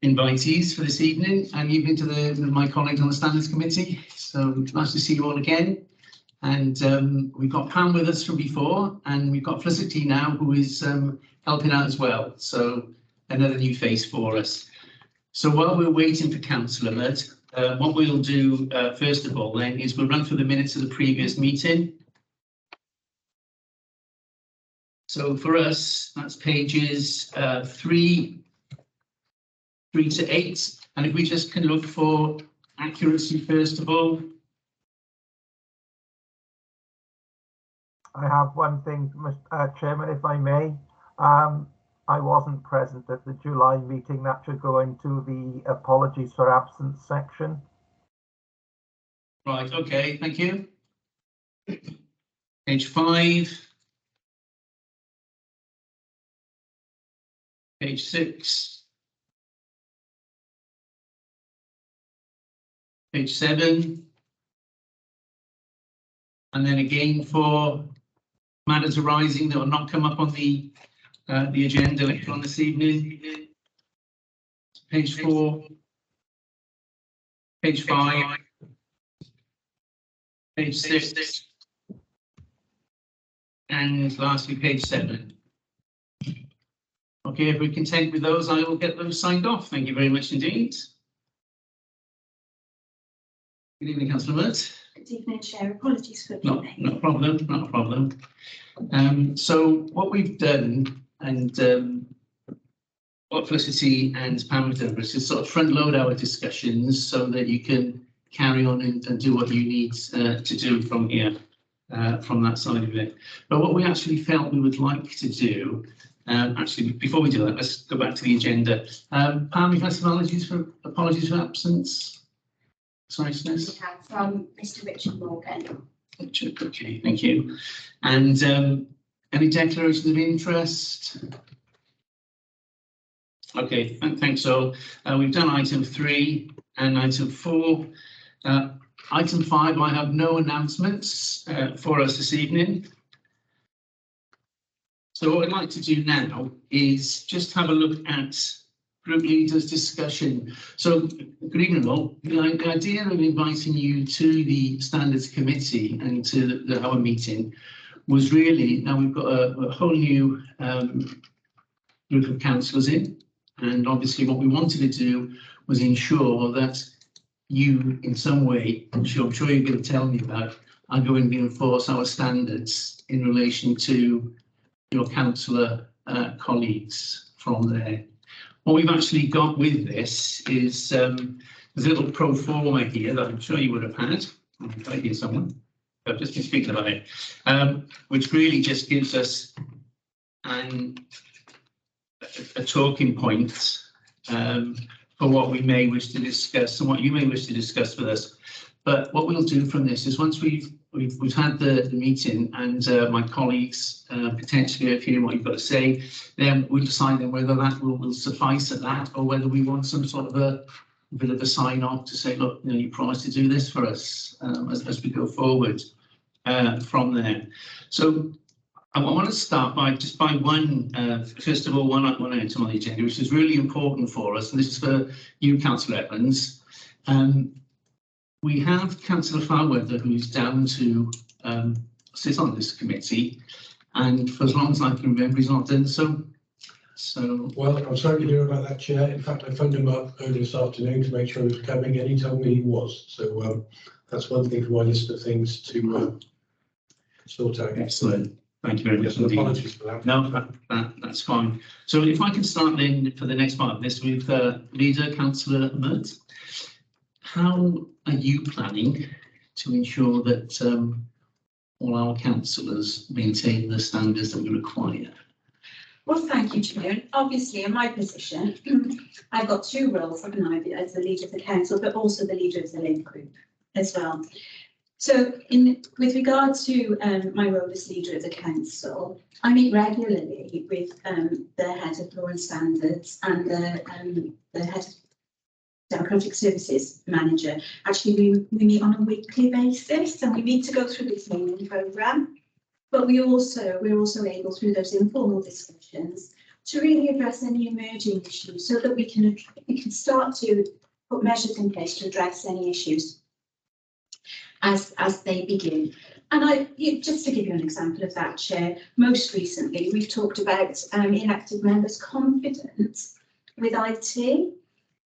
invitees for this evening, and even to my colleagues on the Standards Committee. So nice to see you all again. And we've got Pam with us from before, and we've got Felicity now, who is helping out as well. So another new face for us. So while we're waiting for Councillor Mudd, what we'll do first of all then is we'll run through the minutes of the previous meeting. So for us, that's pages 3 to 8. And if we just can look for accuracy first of all. I have one thing, Mr. Chairman, if I may. I wasn't present at the July meeting. That should go into the apologies for absence section. Right, okay, thank you. Page 5. Page 6. Page 7. And then again for matters arising that will not come up on the agenda later on this evening. Page 4. Page 5. Page 6. And lastly, page 7. Okay, if we're content with those, I will get those signed off. Thank you very much indeed. Good evening, Councillor Mudd. Good evening, Chair. Apologies for Not a problem, not a problem. So what we've done, and what Felicity and Pam have done, is to sort of front load our discussions so that you can carry on and do what you need to do from here, from that side of it. But what we actually felt we would like to do, actually, before we do that, let's go back to the agenda. Pam, you've had some apologies for absence. Niceness. We have from Mr. Richard Morgan. Richard, okay, thank you. And any declarations of interest? Okay, thanks. So we've done item 3 and item 4. Item 5, I have no announcements for us this evening. So what I'd like to do now is just have a look at group leaders discussion. So good evening all. The idea of inviting you to the Standards Committee and to our meeting was really, now we've got a whole new group of councillors in, and obviously what we wanted to do was ensure that you in some way, I'm sure you're going to tell me about, are going to enforce our standards in relation to your councillor colleagues from there. What we've actually got with this is there's a little pro forma here that I'm sure you would have had. Right here someone. I've just been speaking about it, which really just gives us a talking point for what we may wish to discuss and what you may wish to discuss with us. But what we'll do from this is once we've had the meeting and my colleagues potentially are hearing what you've got to say, then we'll decide then whether that will suffice at that or whether we want some sort of a bit of a sign off to say, look, you know, you promised to do this for us as we go forward from there. So I want to start by one, first of all, one item on the agenda, which is really important for us, and this is for you, Councillor Evans. We have Councillor Fairweather, who's down to sit on this committee, and for as long as I can remember, he's not done so. Well, I'm sorry to hear about that, Chair. In fact, I phoned him up early this afternoon to make sure he was coming, and he told me he was. So that's one thing for my list of things to sort out. Excellent. Thank you very much. Apologies for that. No, that's fine. So if I can start then for the next part of this with leader Councillor Mudd. How are you planning to ensure that all our councillors maintain the standards that we require? Well, thank you, Chair. Obviously, in my position, I've got 2 roles, haven't I, as the leader of the council, but also the leader of the link group as well. So with regard to my role as leader of the council, I meet regularly with the head of law and standards and the head of Democratic Services Manager. Actually, we meet on a weekly basis, and we need to go through this main programme. But we're also able, through those informal discussions, to really address any emerging issues so that we can start to put measures in place to address any issues as they begin. And just to give you an example of that, Chair, most recently we've talked about elected members' confidence with IT.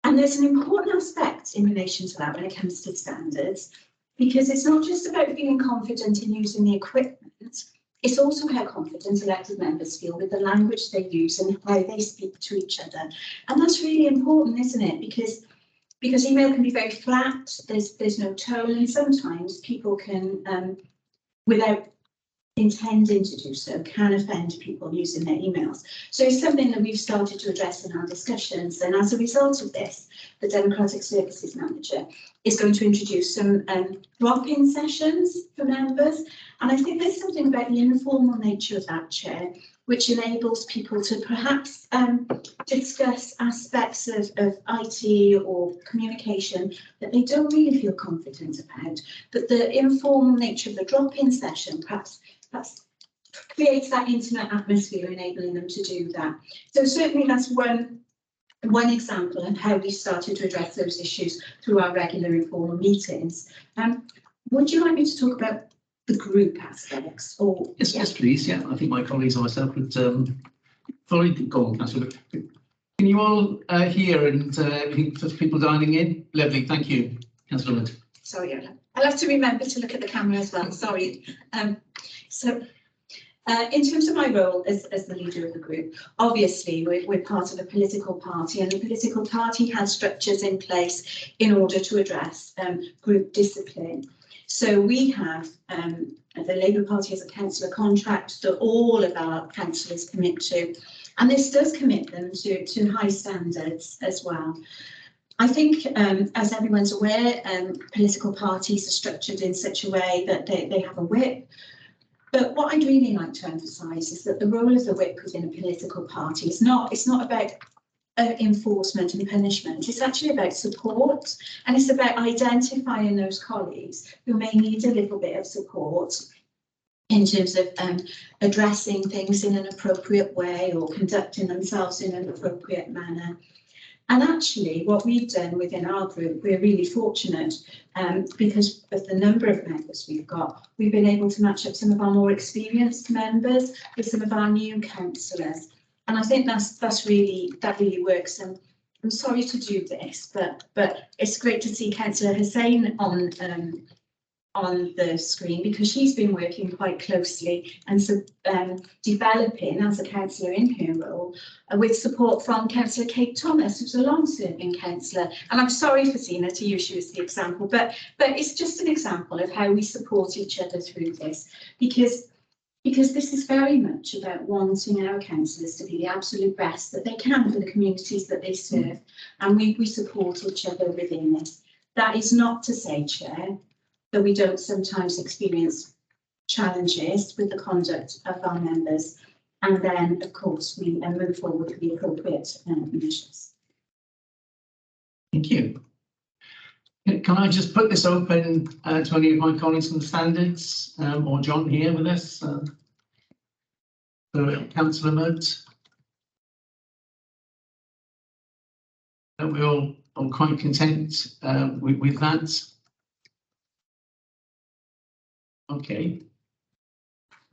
And there's an important aspect in relation to that when it comes to standards, because it's not just about feeling confident in using the equipment, it's also how confident elected members feel with the language they use and how they speak to each other. And that's really important, isn't it? Because email can be very flat, there's no tone, and sometimes people can, without intending to do so, can offend people using their emails. So it's something that we've started to address in our discussions, and as a result of this, the Democratic Services Manager is going to introduce some drop-in sessions for members, and I think there's something about the informal nature of that, Chair, which enables people to perhaps discuss aspects of IT or communication that they don't really feel confident about, but the informal nature of the drop-in session perhaps creates that intimate atmosphere, enabling them to do that. So certainly that's one example of how we started to address those issues through our regular informal meetings. Would you like me to talk about the group aspects? Or yes, please. Yeah, I think my colleagues and myself would fully go on, Councillor. Can you all hear and for people dialing in? Lovely, thank you, Councillor Wood. Sorry, I'll have to remember to look at the camera as well. Sorry. In terms of my role as the leader of the group, obviously we're part of a political party, and the political party has structures in place in order to address group discipline. So we have, the Labour Party has a councillor contract that all of our councillors commit to, and this does commit them to high standards as well. I think, as everyone's aware, political parties are structured in such a way that they have a whip. But what I'd really like to emphasise is that the role of the whip within a political party is not about enforcement and punishment. It's actually about support, and it's about identifying those colleagues who may need a little bit of support in terms of addressing things in an appropriate way or conducting themselves in an appropriate manner. And actually, what we've done within our group, we're really fortunate because of the number of members we've got. We've been able to match up some of our more experienced members with some of our new councillors. And I think that really works. And I'm sorry to do this, but it's great to see Councillor Hussain on the screen, because she's been working quite closely and developing as a councillor in her role with support from Councillor Kate Thomas, who's a long-serving councillor. And I'm sorry, Fatina, to use you as the example, but it's just an example of how we support each other through this, because this is very much about wanting our councillors to be the absolute best that they can for the communities that they serve, and we support each other within this. That is not to say, Chair, that we don't sometimes experience challenges with the conduct of our members, and then of course we move forward with the appropriate measures. Thank you. Can I just put this open to any of my colleagues from the standards, or John here with us? Councillor Mudd. Are we all quite content with that? Okay.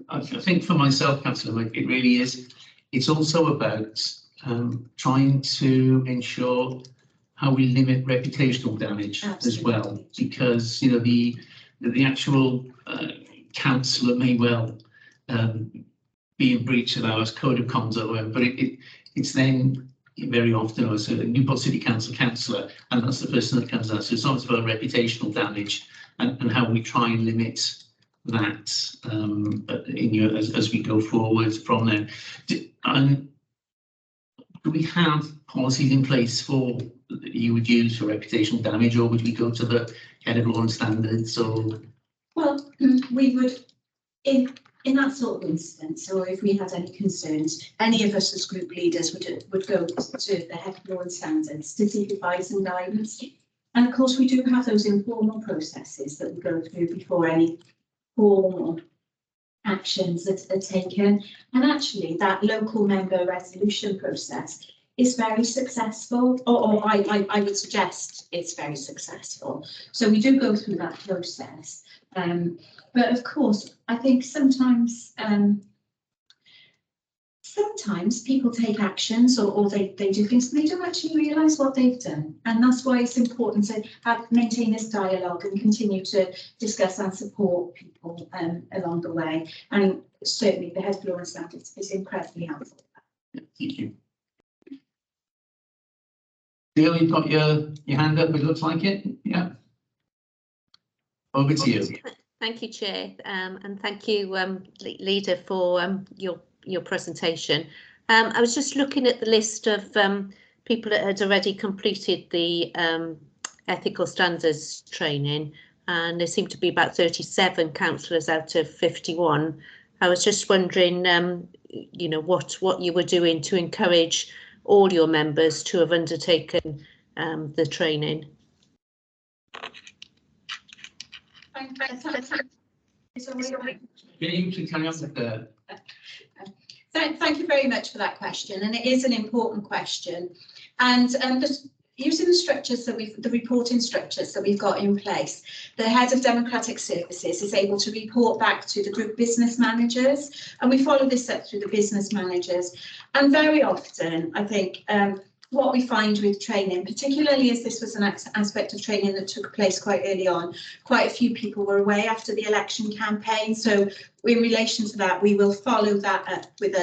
I think for myself, Councillor Mudd, it really is. It's also about trying to ensure how we limit reputational damage. Absolutely. As well, because the actual councillor may well be in breach of our code of conduct, but it's then very often as a Newport City Council councillor, and that's the person that comes out. So it's not about reputational damage and how we try and limit that as we go forward from there. Do we have policies in place for that you would use for reputational damage, or would we go to the head of law and standards? Or well, we would in that sort of instance, or if we had any concerns, any of us as group leaders would go to the head of law and standards to seek advice and guidance. And of course, we do have those informal processes that we go through before any formal actions that are taken. And actually that local member resolution process is very successful, or I would suggest it's very successful. So we do go through that process. But of course, I think sometimes people take actions or they do things and they don't actually realise what they've done. And that's why it's important to maintain this dialogue and continue to discuss and support people along the way. And certainly the head of law and standards is incredibly helpful. Thank you. Neil, you've got your hand up, it looks like it. Yeah. Over to you. Thank you, Chair, and thank you, Leader, for your presentation. I was just looking at the list of people that had already completed the ethical standards training, and there seemed to be about 37 councillors out of 51. I was just wondering, you know, what you were doing to encourage all your members to have undertaken the training. Thank you very much for that question, and it is an important question. And using the structures that the reporting structures that we've got in place, the head of democratic services is able to report back to the group business managers, and we follow this up through the business managers. And very often, I think, what we find with training, particularly as this was an aspect of training that took place quite early on, quite a few people were away after the election campaign. So in relation to that, we will follow that up with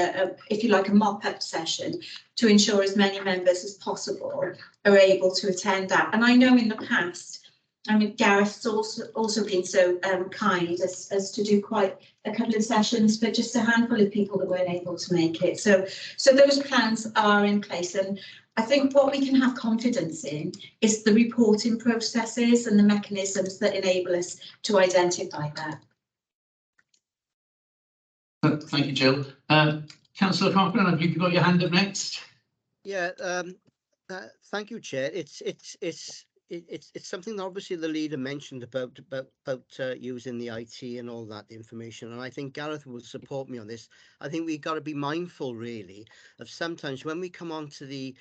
if you like, a mop-up session to ensure as many members as possible are able to attend that. And I know in the past, I mean, Gareth's also been so kind as to do quite a couple of sessions, but just a handful of people that weren't able to make it. So those plans are in place, and I think what we can have confidence in is the reporting processes and the mechanisms that enable us to identify that. Thank you, Jill. Councillor Cochran, I believe you've got your hand up next. Yeah, thank you, Chair. It's something that obviously the leader mentioned about using the IT and all that information, and I think Gareth will support me on this. I think we've got to be mindful, really, of sometimes when we come onto the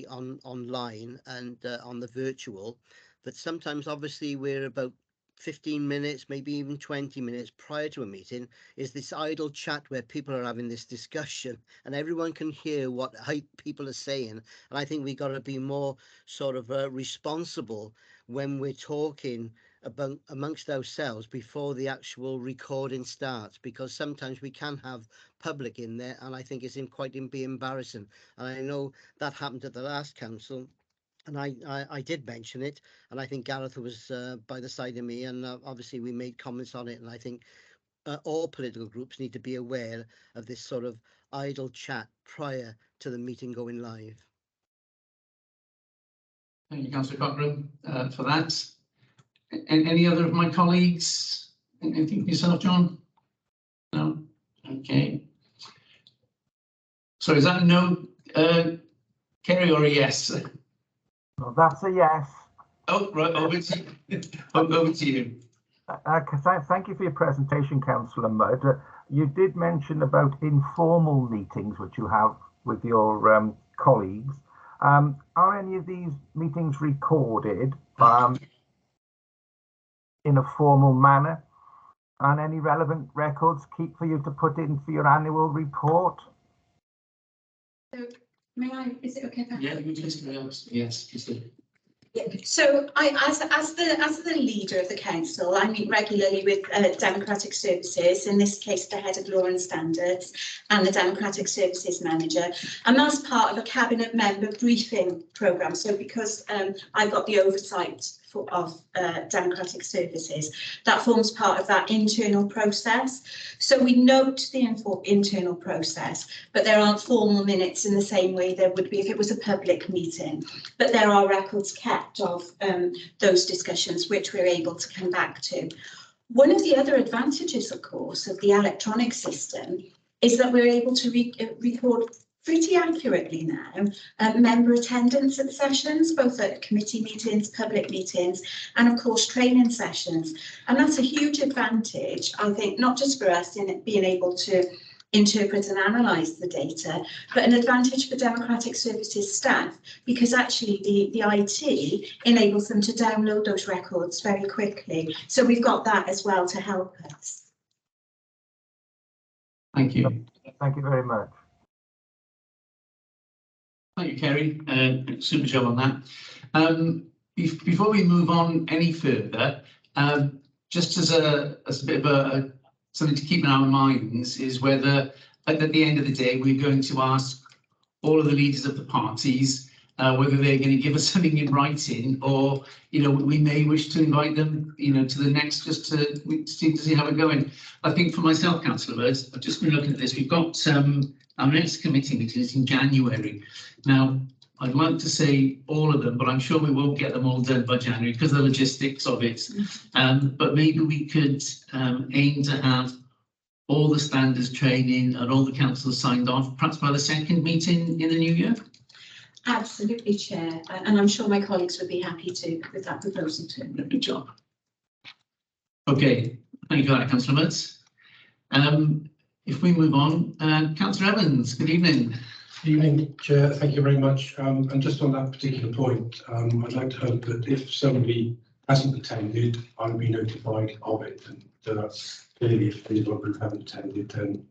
online and on the virtual, that sometimes obviously we're about 15 minutes, maybe even 20 minutes prior to a meeting, is this idle chat where people are having this discussion and everyone can hear what people are saying. And I think we got to be more sort of responsible when we're talking about amongst ourselves before the actual recording starts, because sometimes we can have public in there, and I think it's quite embarrassing. And I know that happened at the last council. And I did mention it, and I think Gareth was by the side of me, and obviously we made comments on it. And I think all political groups need to be aware of this sort of idle chat prior to the meeting going live. Thank you, Councillor Cochran, for that. Any other of my colleagues? Anything for yourself, John? No? Okay. So is that a no, Kerry, or a yes? Well, that's a yes. Oh, right, over to you. Over to you. Thank you for your presentation, Councillor Mudd. You did mention about informal meetings which you have with your colleagues. Are any of these meetings recorded in a formal manner, and any relevant records keep for you to put in for your annual report? So, may I? Is it okay? Yeah, you just yes, just So as the leader of the council, I meet regularly with democratic services, in this case the head of law and standards and the democratic services manager, and that's part of a cabinet member briefing programme. So because I've got the oversight of democratic services, that forms part of that internal process. So we note the internal process, but there aren't formal minutes in the same way there would be if it was a public meeting. But there are records kept of those discussions, which we're able to come back to. One of the other advantages, of course, of the electronic system is that we're able to record pretty accurately now member attendance at sessions, both at committee meetings, public meetings, and of course training sessions. And that's a huge advantage, I think, not just for us in being able to interpret and analyse the data, but an advantage for Democratic Services staff, because actually the IT enables them to download those records very quickly. So we've got that as well to help us. Thank you. Thank you very much. Thank you, Kerry. Super job on that. Before we move on any further, just as a bit of something to keep in our minds is whether at the end of the day we're going to ask all of the leaders of the parties whether they're going to give us something in writing, or we may wish to invite them to the next, just to see how we're going. I think for myself, Councillor Wood, I've just been looking at this. We've got our next committee meeting is in January. Now, I'd like to say all of them, but I'm sure we won't get them all done by January because of the logistics of it. But maybe we could aim to have all the standards training and all the councillors signed off, perhaps by the second meeting in the new year. Absolutely, Chair, and I'm sure my colleagues would be happy to with that proposal too. Good job. Okay, thank you for that, Councillor Mudd. If we move on, Councillor Evans, good evening. Evening, Chair. Thank you very much. And just on that particular point, I'd like to hope that if somebody hasn't attended, I'll be notified of it. And clearly, if these one group haven't attended, then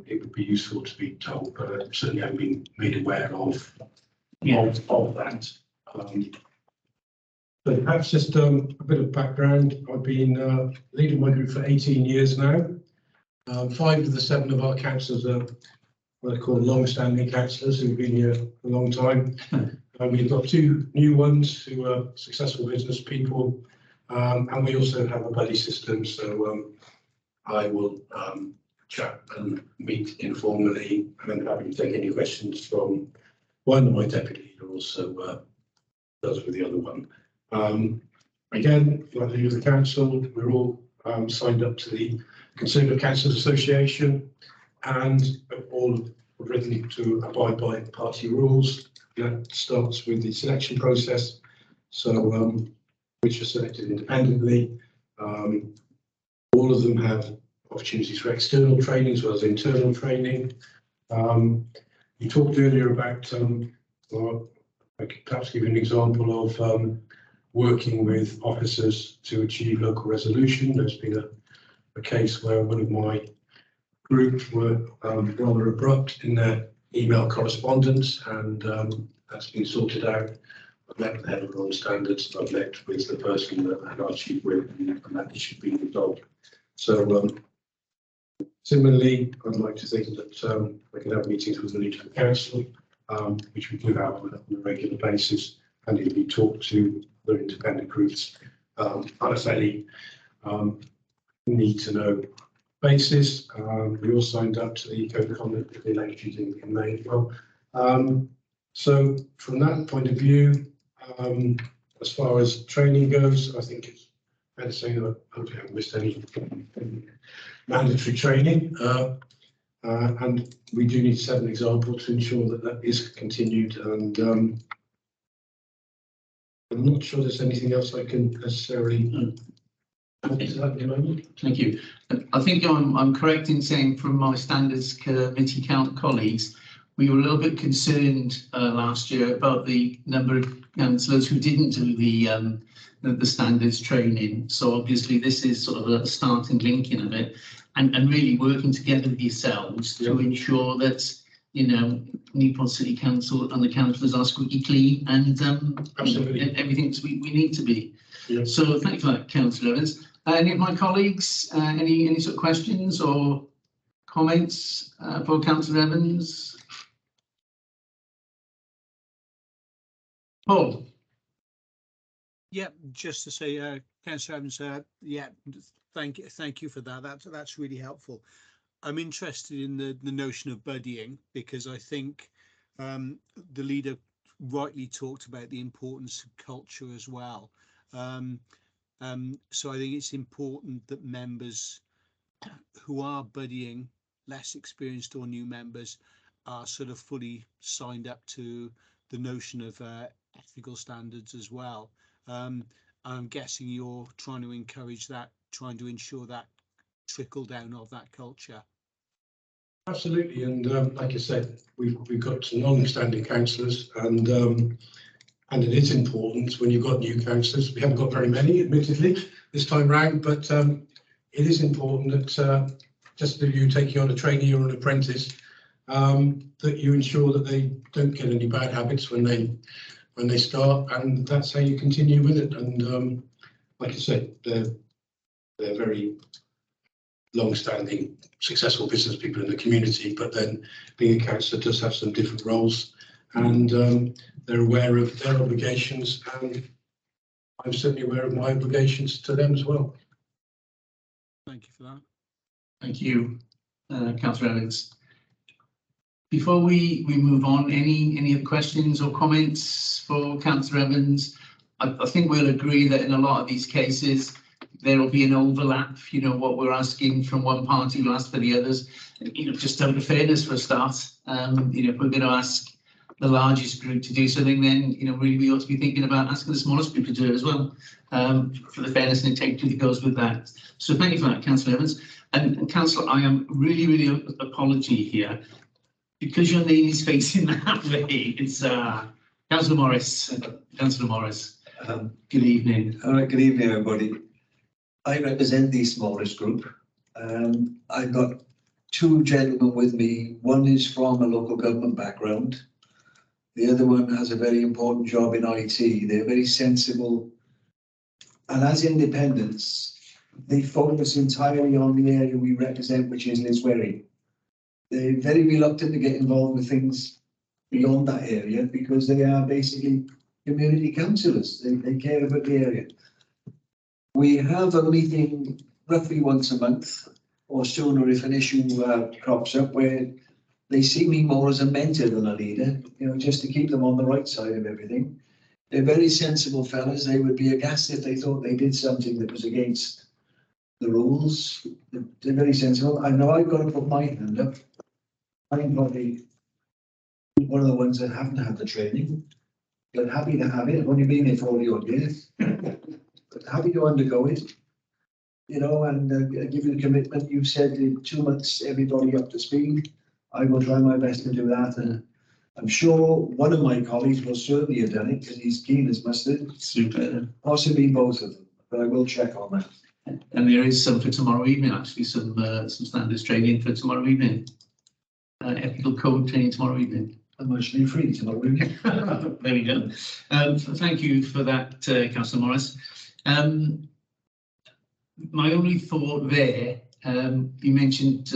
it would be useful to be told. But I certainly haven't been made aware of that. But perhaps just a bit of background. I've been leading my group for 18 years now. 5 of the 7 of our councillors are what I call long-standing councillors who've been here a long time. We've got 2 new ones who are successful business people, and we also have a buddy system. So I will chat and meet informally, and happy to take any questions from one of my deputy leader also does with the other one. Again, like the youth council, we're all signed up to the Conservative Councillors Association, and all written to abide by party rules. That starts with the selection process, so which are selected independently. All of them have opportunities for external training as well as internal training. You talked earlier about, I could perhaps give you an example of working with officers to achieve local resolution. There's been a case where one of my group were rather abrupt in their email correspondence, and that's been sorted out. I've met with the head of law standards, I've met with the person that had argued with, and that issue being resolved. So similarly, I'd like to think that we can have meetings with the leader of the council, which we do have on a regular basis, and indeed talk to other independent groups on a fairly need to know basis. We all signed up to the code of conduct of the elections in May as well. So from that point of view, as far as training goes, I think it's fair to say that I hopefully haven't missed any mandatory training. And we do need to set an example to ensure that that is continued. And I'm not sure there's anything else I can necessarily add to that at the moment. Thank you. I think I'm correct in saying from my standards committee colleagues, we were a little bit concerned last year about the number of councillors who didn't do the standards training. So obviously this is sort of a starting linking of it, and really working together with yourselves to ensure that Newport City Council and the councillors are squeaky clean and everything we need to be. Yeah. So thank you for that, Councillor Evans. Any of my colleagues, any sort of questions or comments for Councillor Evans? Paul. Yeah, just to say, Councillor Evans, yeah, thank you for that. That's really helpful. I'm interested in the notion of buddying, because I think the leader rightly talked about the importance of culture as well. So I think it's important that members who are buddying, less experienced or new members, are sort of fully signed up to the notion of ethical standards as well. I'm guessing you're trying to encourage that, trying to ensure that trickle down of that culture. Absolutely, and like I said, we've got some long-standing councillors, and it is important when you've got new councillors. We haven't got very many, admittedly, this time round, but it is important that just if you're taking on a trainee or an apprentice, that you ensure that they don't get any bad habits when they start, and that's how you continue with it. And like I said, they're very long-standing, successful business people in the community, but then being a councillor does have some different roles, and they're aware of their obligations, and I'm certainly aware of my obligations to them as well. Thank you for that. Thank you, Councillor Evans. Before we move on, any other questions or comments for Councillor Evans? I think we'll agree that in a lot of these cases, there will be an overlap, you know, what we're asking from one party will ask for the others. You know, just out of fairness for a start, you know, if we're going to ask the largest group to do something, then, you know, really we ought to be thinking about asking the smallest group to do it as well, for the fairness and integrity that goes with that. So thank you for that, Councillor Evans. And Councillor, I am really apology here, because your name is facing that way. It's Councillor Morris. Councillor Morris. Good evening. All right, good evening, everybody. I represent the smallest group. I've got two gentlemen with me. One is from a local government background. The other one has a very important job in IT. They're very sensible. And as independents, they focus entirely on the area we represent, which is Liswerry. They're very reluctant to get involved with things beyond that area because they are basically community councillors. They care about the area. We have a meeting roughly once a month or sooner if an issue crops up, where they see me more as a mentor than a leader, you know, just to keep them on the right side of everything. They're very sensible fellas. They would be aghast if they thought they did something that was against the rules. They're very sensible. I know I've got to put my hand up. I'm probably one of the ones that haven't had the training, but happy to have it. I've only been here 40 odd years. But happy to undergo it, you know, and give you the commitment. You said in 2 months, everybody up to speed. I will try my best to do that. And I'm sure one of my colleagues will certainly have done it because he's keen as mustard. Super. Possibly both of them, but I will check on that. And there is some for tomorrow evening, actually, some standards training for tomorrow evening. Ethical code training tomorrow evening. I'm actually free tomorrow evening. There we go. Thank you for that, Councillor Morris. My only thought there, you mentioned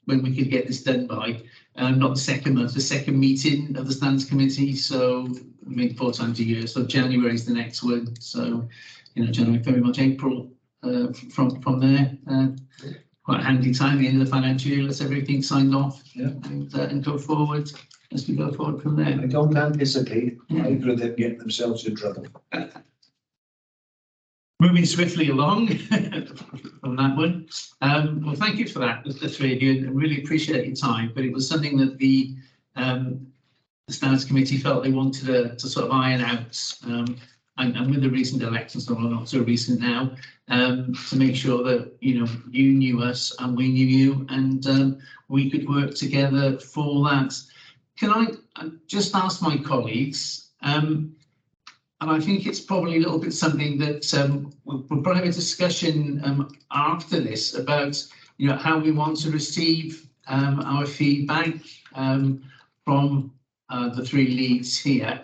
when we could get this done by, not the second month, the second meeting of the Standards Committee. So we meet 4 times a year. So January is the next one. So, you know, January, February, March, April from there. Quite a handy time, the end of the financial year. Let's everything signed off, yeah, and go forward as we go forward from there. I don't anticipate either of them getting themselves in trouble. Moving swiftly along from that one. Well, thank you for that, the three of you, and really appreciate your time. But it was something that the Standards Committee felt they wanted to sort of iron out, and with the recent elections, well, not so recent now, to make sure that, you know, you knew us and we knew you, and we could work together for that. Can I just ask my colleagues? And I think it's probably a little bit something that we'll probably have a discussion after this about, you know, how we want to receive our feedback from the three leads here.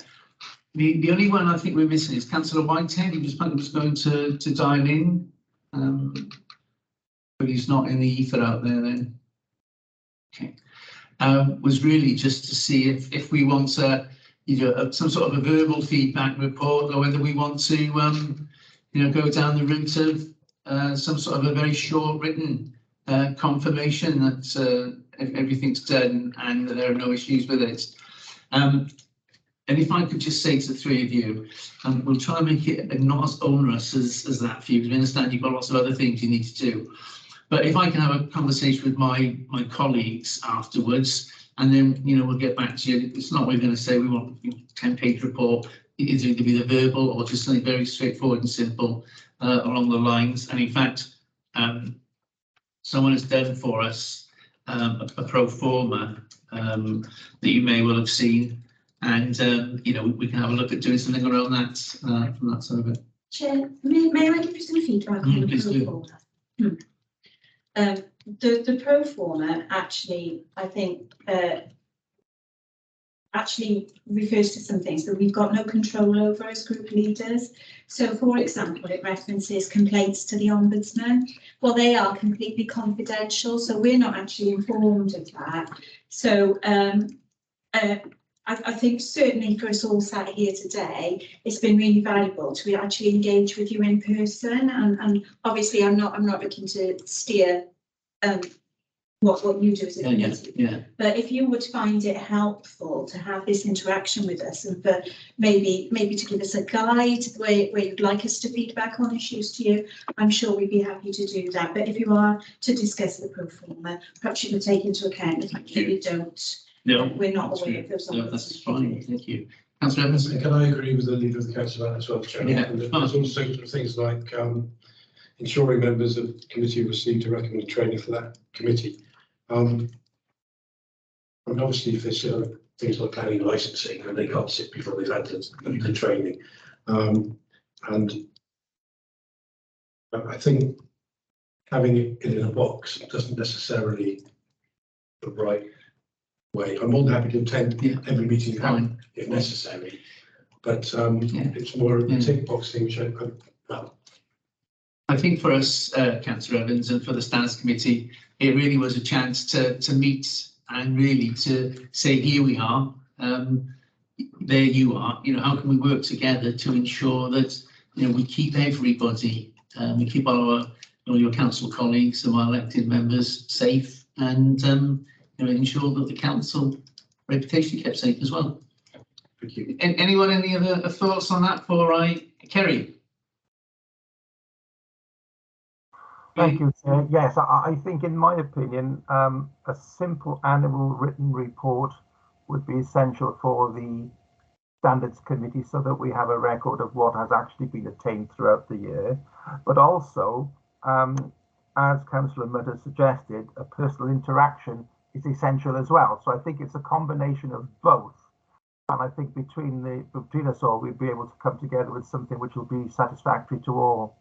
The only one I think we're missing is Councillor Whitehead. He was going to dial in, but he's not in the ether out there then. Okay. Was really just to see if we want to, you know, some sort of a verbal feedback report, or whether we want to, you know, go down the route of some sort of a very short written confirmation that everything's done and that there are no issues with it. And if I could just say to the three of you, we'll try and make it not as onerous as that for you. We understand you've got lots of other things you need to do. But if I can have a conversation with my colleagues afterwards, and then, you know, we'll get back to you. It's not we're going to say we want a 10-page report. It is either be the verbal or just something very straightforward and simple along the lines. And in fact, someone has done for us a pro forma that you may well have seen, and you know, we can have a look at doing something around that from that side of it. Chair, may I give you some feedback on the pro forma? The pro forma actually, I think, actually refers to some things that we've got no control over as group leaders. So, for example, it references complaints to the Ombudsman. Well, they are completely confidential, so we're not actually informed of that. So, I think certainly for us all sat here today, it's been really valuable to actually engage with you in person. And obviously, I'm not looking to steer what you do as a committee. But if you would find it helpful to have this interaction with us, and for maybe to give us a guide where you'd like us to feedback on issues to you, I'm sure we'd be happy to do that. But if you are to discuss the pro forma, perhaps you could take into account the fact that we don't. No, we're not aware of those. No, that's fine. Thank you. Councillor Evans. Can I agree with the leader of the council as well, Chair? Yeah. And there's also sort of things like ensuring members of the committee received a recommended training for that committee. And obviously, if there's things like planning and licensing, and they can't sit before they've had the training. And I think having it in a box doesn't necessarily the right way. I'm more than happy to attend every meeting if necessary, but it's more of a tick box thing, which I think for us, Councillor Evans, and for the Standards Committee, it really was a chance to meet and really to say, here we are, there you are. You know, how can we work together to ensure that, you know, we keep everybody, we keep our your council colleagues and our elected members safe, and you know, ensure that the council reputation kept safe as well. Thank you. Anyone, any other thoughts on that before Kerry? Thank you, Chair. Yes, I think, in my opinion, a simple annual written report would be essential for the Standards Committee, so that we have a record of what has actually been attained throughout the year. But also, as Councillor Mudd has suggested, a personal interaction is essential as well. So I think it's a combination of both. And I think between us all, we'll be able to come together with something which will be satisfactory to all.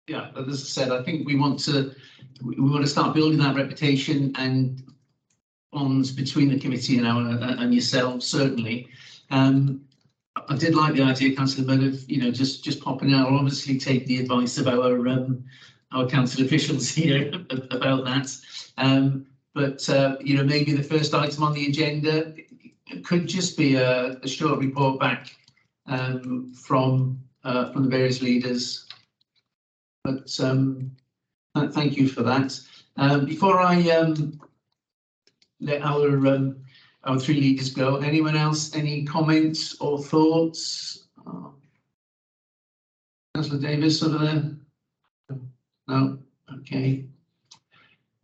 Yeah, as I said, I think we want to start building that reputation and bonds between the committee and yourselves, certainly. I did like the idea, Councillor Mudd, of, you know, just popping out. I'll obviously take the advice of our council officials here about that. But you know, maybe the first item on the agenda could just be a short report back from the various leaders. But thank you for that. Before I let our three leaders go, anyone else, any comments or thoughts? Councillor Davis over there? No? Okay.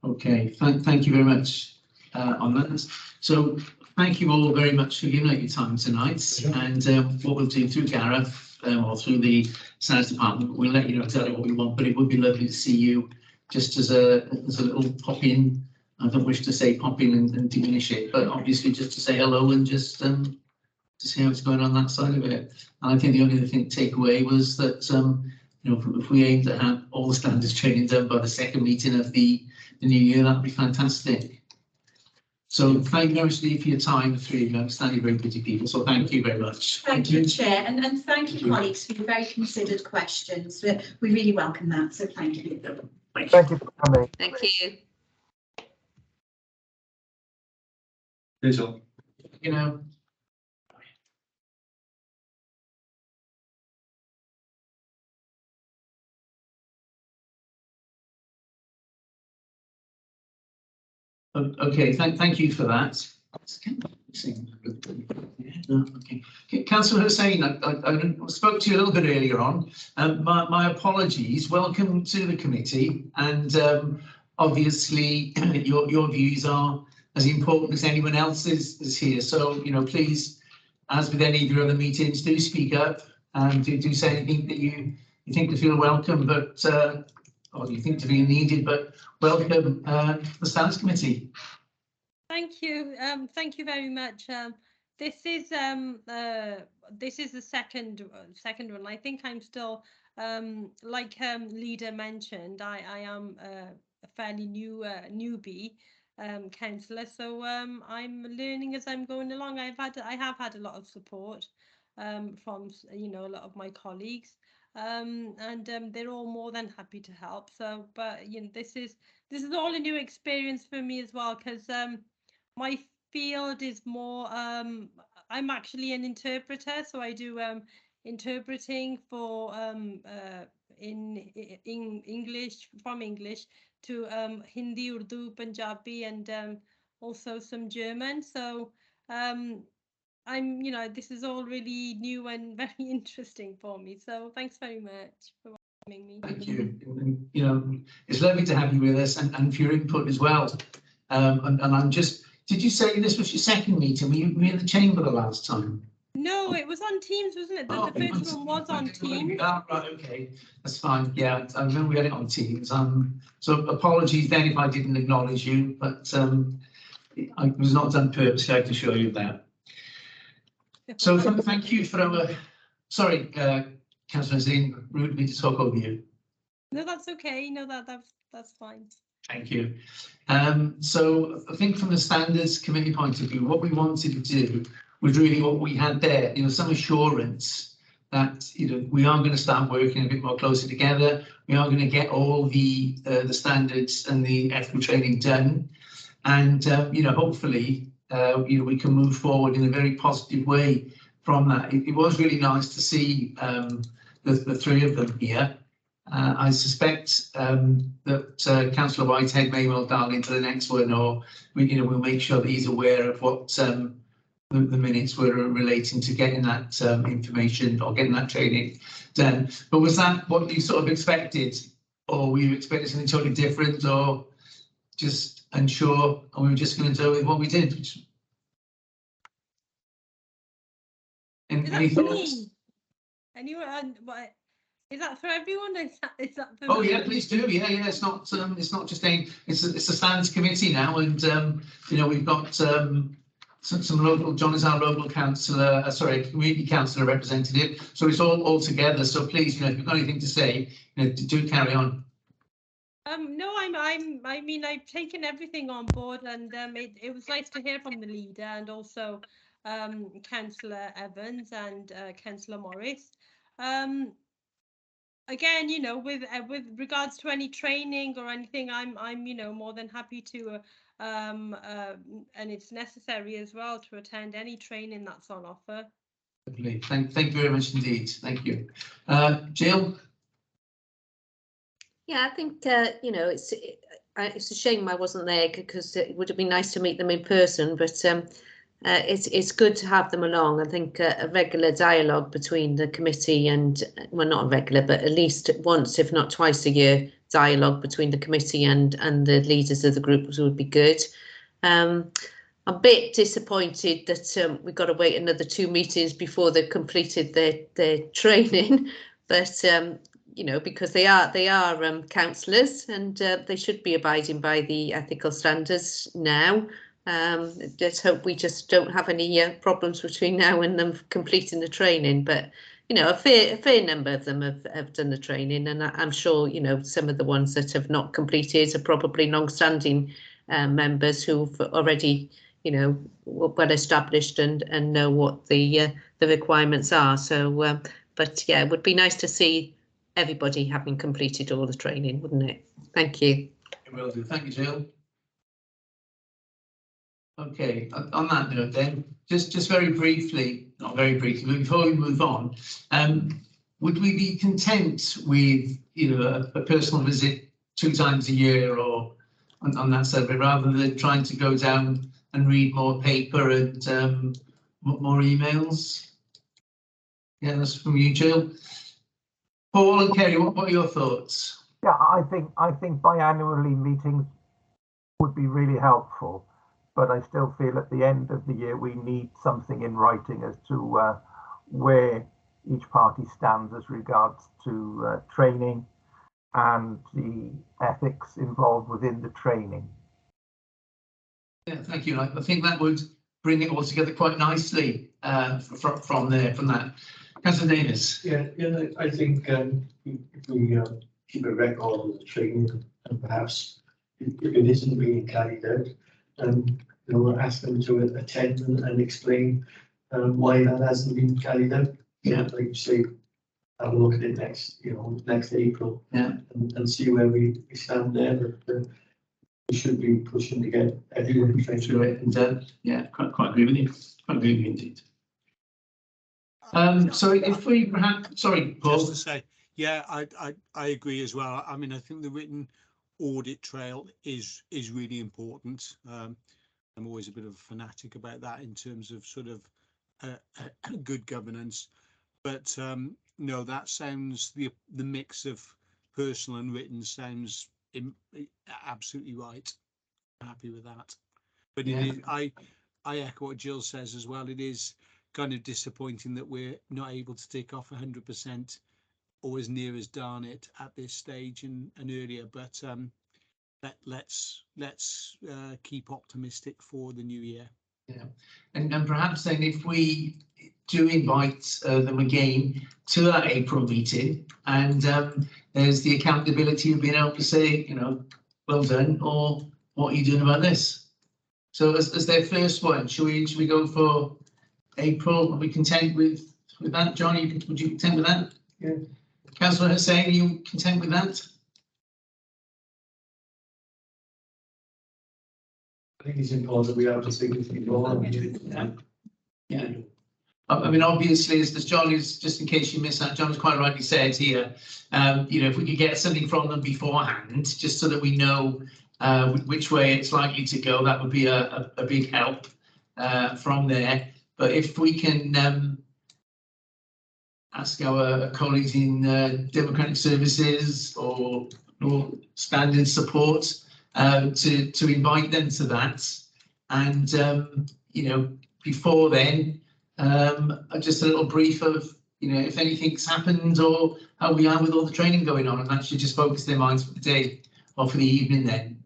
Okay, thank you very much on that. So thank you all very much for giving up your time tonight. And what we'll do through Gareth or through the Standards Department, we'll let you know exactly what we want, but it would be lovely to see you just as a little pop in. I don't wish to say pop in and diminish it, but obviously just to say hello and just to see how it's going on that side of it. And I think the only other thing to take away was that you know, if we aim to have all the standards training done by the second meeting of the new year, that would be fantastic. So thank you very much for your time, the three of you. I understand you're very busy people, so thank you very much. Thank you, Chair, and thank you, colleagues, for your very considered questions. We really welcome that, so thank you. Thank you for coming. Thank you. You know. Okay, thank you for that. Okay, Councillor Hussain, I spoke to you a little bit earlier on. My apologies. Welcome to the committee, and obviously your views are as important as anyone else is here. So, you know, please, as with any of your other meetings, do speak up and do say anything that you think to feel welcome, but or you think to be needed, but welcome the Standards Committee. Thank you. Thank you very much. This is the second one. I think I'm still like Leader mentioned. I am a fairly new newbie councillor, so I'm learning as I'm going along. I have had a lot of support from a lot of my colleagues, and they're all more than happy to help. So, but this is all a new experience for me as well, because my field is more, I'm actually an interpreter, so I do interpreting for in English, from English to Hindi, Urdu, Punjabi, and also some German. So this is all really new and very interesting for me. So thanks very much for welcoming me. Thank you. And, you know, it's lovely to have you with us and for your input as well. And I'm just, did you say this was your second meeting? Were you in the chamber the last time? No, it was on Teams, wasn't it? The first one was on Teams. Oh, right, okay, that's fine. Yeah, I remember we had it on Teams. So apologies then if I didn't acknowledge you, but it was not done purposely, I can assure you of that. So thank you for our, sorry, Councillor Zane, rude of me to talk over you. No, that's okay. No, that's fine. Thank you. So I think from the Standards Committee point of view, what we wanted to do was really what we had there, some assurance that, we are going to start working a bit more closely together. We are going to get all the standards and the ethical training done. And, hopefully, we can move forward in a very positive way from that. It was really nice to see the three of them here. I suspect that Councillor Whitehead may well dial into the next one, or we'll make sure that he's aware of what the minutes were relating to getting that information or getting that training done. But was that what you sort of expected, or were you expecting something totally different, or just unsure, and we were just going to do with what we did? Any thoughts? Anyone? Is that for everyone? Is that for Oh me? yeah, please do. Yeah. It's not just it's a standards committee now, and we've got some local. John is our local councillor, community councillor representative. So it's all together. So please, if you've got anything to say, do carry on. No, I mean, I've taken everything on board, and it was nice to hear from the leader, and also Councillor Evans and Councillor Morris. Again, with regards to any training or anything, I'm more than happy to, and it's necessary as well to attend any training that's on offer. Lovely. Thank you very much indeed. Thank you, Jill. Yeah, I think it's a shame I wasn't there, because it would have been nice to meet them in person, but it's good to have them along. I think a regular dialogue between the committee and, well, not a regular, but at least once, if not twice a year, dialogue between the committee and the leaders of the groups would be good. I'm a bit disappointed that we've got to wait another 2 meetings before they've completed their training, but because they are councillors, and they should be abiding by the ethical standards now. Let's hope we just don't have any problems between now and them completing the training. But a fair number of them have done the training, and I'm sure some of the ones that have not completed are probably long-standing members who've already well established and know what the requirements are. So, but yeah, it would be nice to see everybody having completed all the training, wouldn't it? Thank you. It will do. Thank you, Jill. Okay, on that note then, just very briefly, not very briefly, but before we move on, would we be content with a personal visit 2 times a year, or on that survey, rather than trying to go down and read more paper and more emails? Yeah, that's from you, Jill. Paul and Kerry, what are your thoughts? Yeah, I think biannually meetings would be really helpful. but I still feel at the end of the year we need something in writing as to where each party stands as regards to training and the ethics involved within the training. Yeah, thank you. I think that would bring it all together quite nicely from that. Councillor Dinas. Yeah, I think if we keep a record of the training, and perhaps if it isn't being carried out, we'll ask them to attend and explain why that hasn't been carried out. Yeah, like you say, have a look at it next April. Yeah, and see where we stand there. But we should be pushing to get everyone trained through it and yeah, quite agree with you. Quite agree with you indeed. So if we perhaps, sorry, Paul. Just to say, yeah, I agree as well. I mean, I think the written audit trail is really important. I'm always a bit of a fanatic about that in terms of sort of good governance. But no, that sounds the mix of personal and written sounds absolutely right. I'm happy with that. But Yeah. it is, I echo what Jill says as well. It is kind of disappointing that we're not able to take off 100% or as near as darn it at this stage and earlier. But let's keep optimistic for the new year. Yeah, and perhaps then if we do invite them again to that April meeting, and there's the accountability of being able to say, well done, or what are you doing about this? So as their first one, should we go for April? Are we content with that, John? Would you content with that? Yeah. Councillor Hussain, are you content with that? I think it's important that we have to significantly more. Yeah. I mean, obviously, as John is, just in case you missed that, John has quite rightly said here, if we could get something from them beforehand, just so that we know which way it's likely to go, that would be a big help from there. But if we can ask our colleagues in Democratic Services or Standard Support to invite them to that, and before then, just a little brief of if anything's happened or how we are with all the training going on, and actually just focus their minds for the day or for the evening then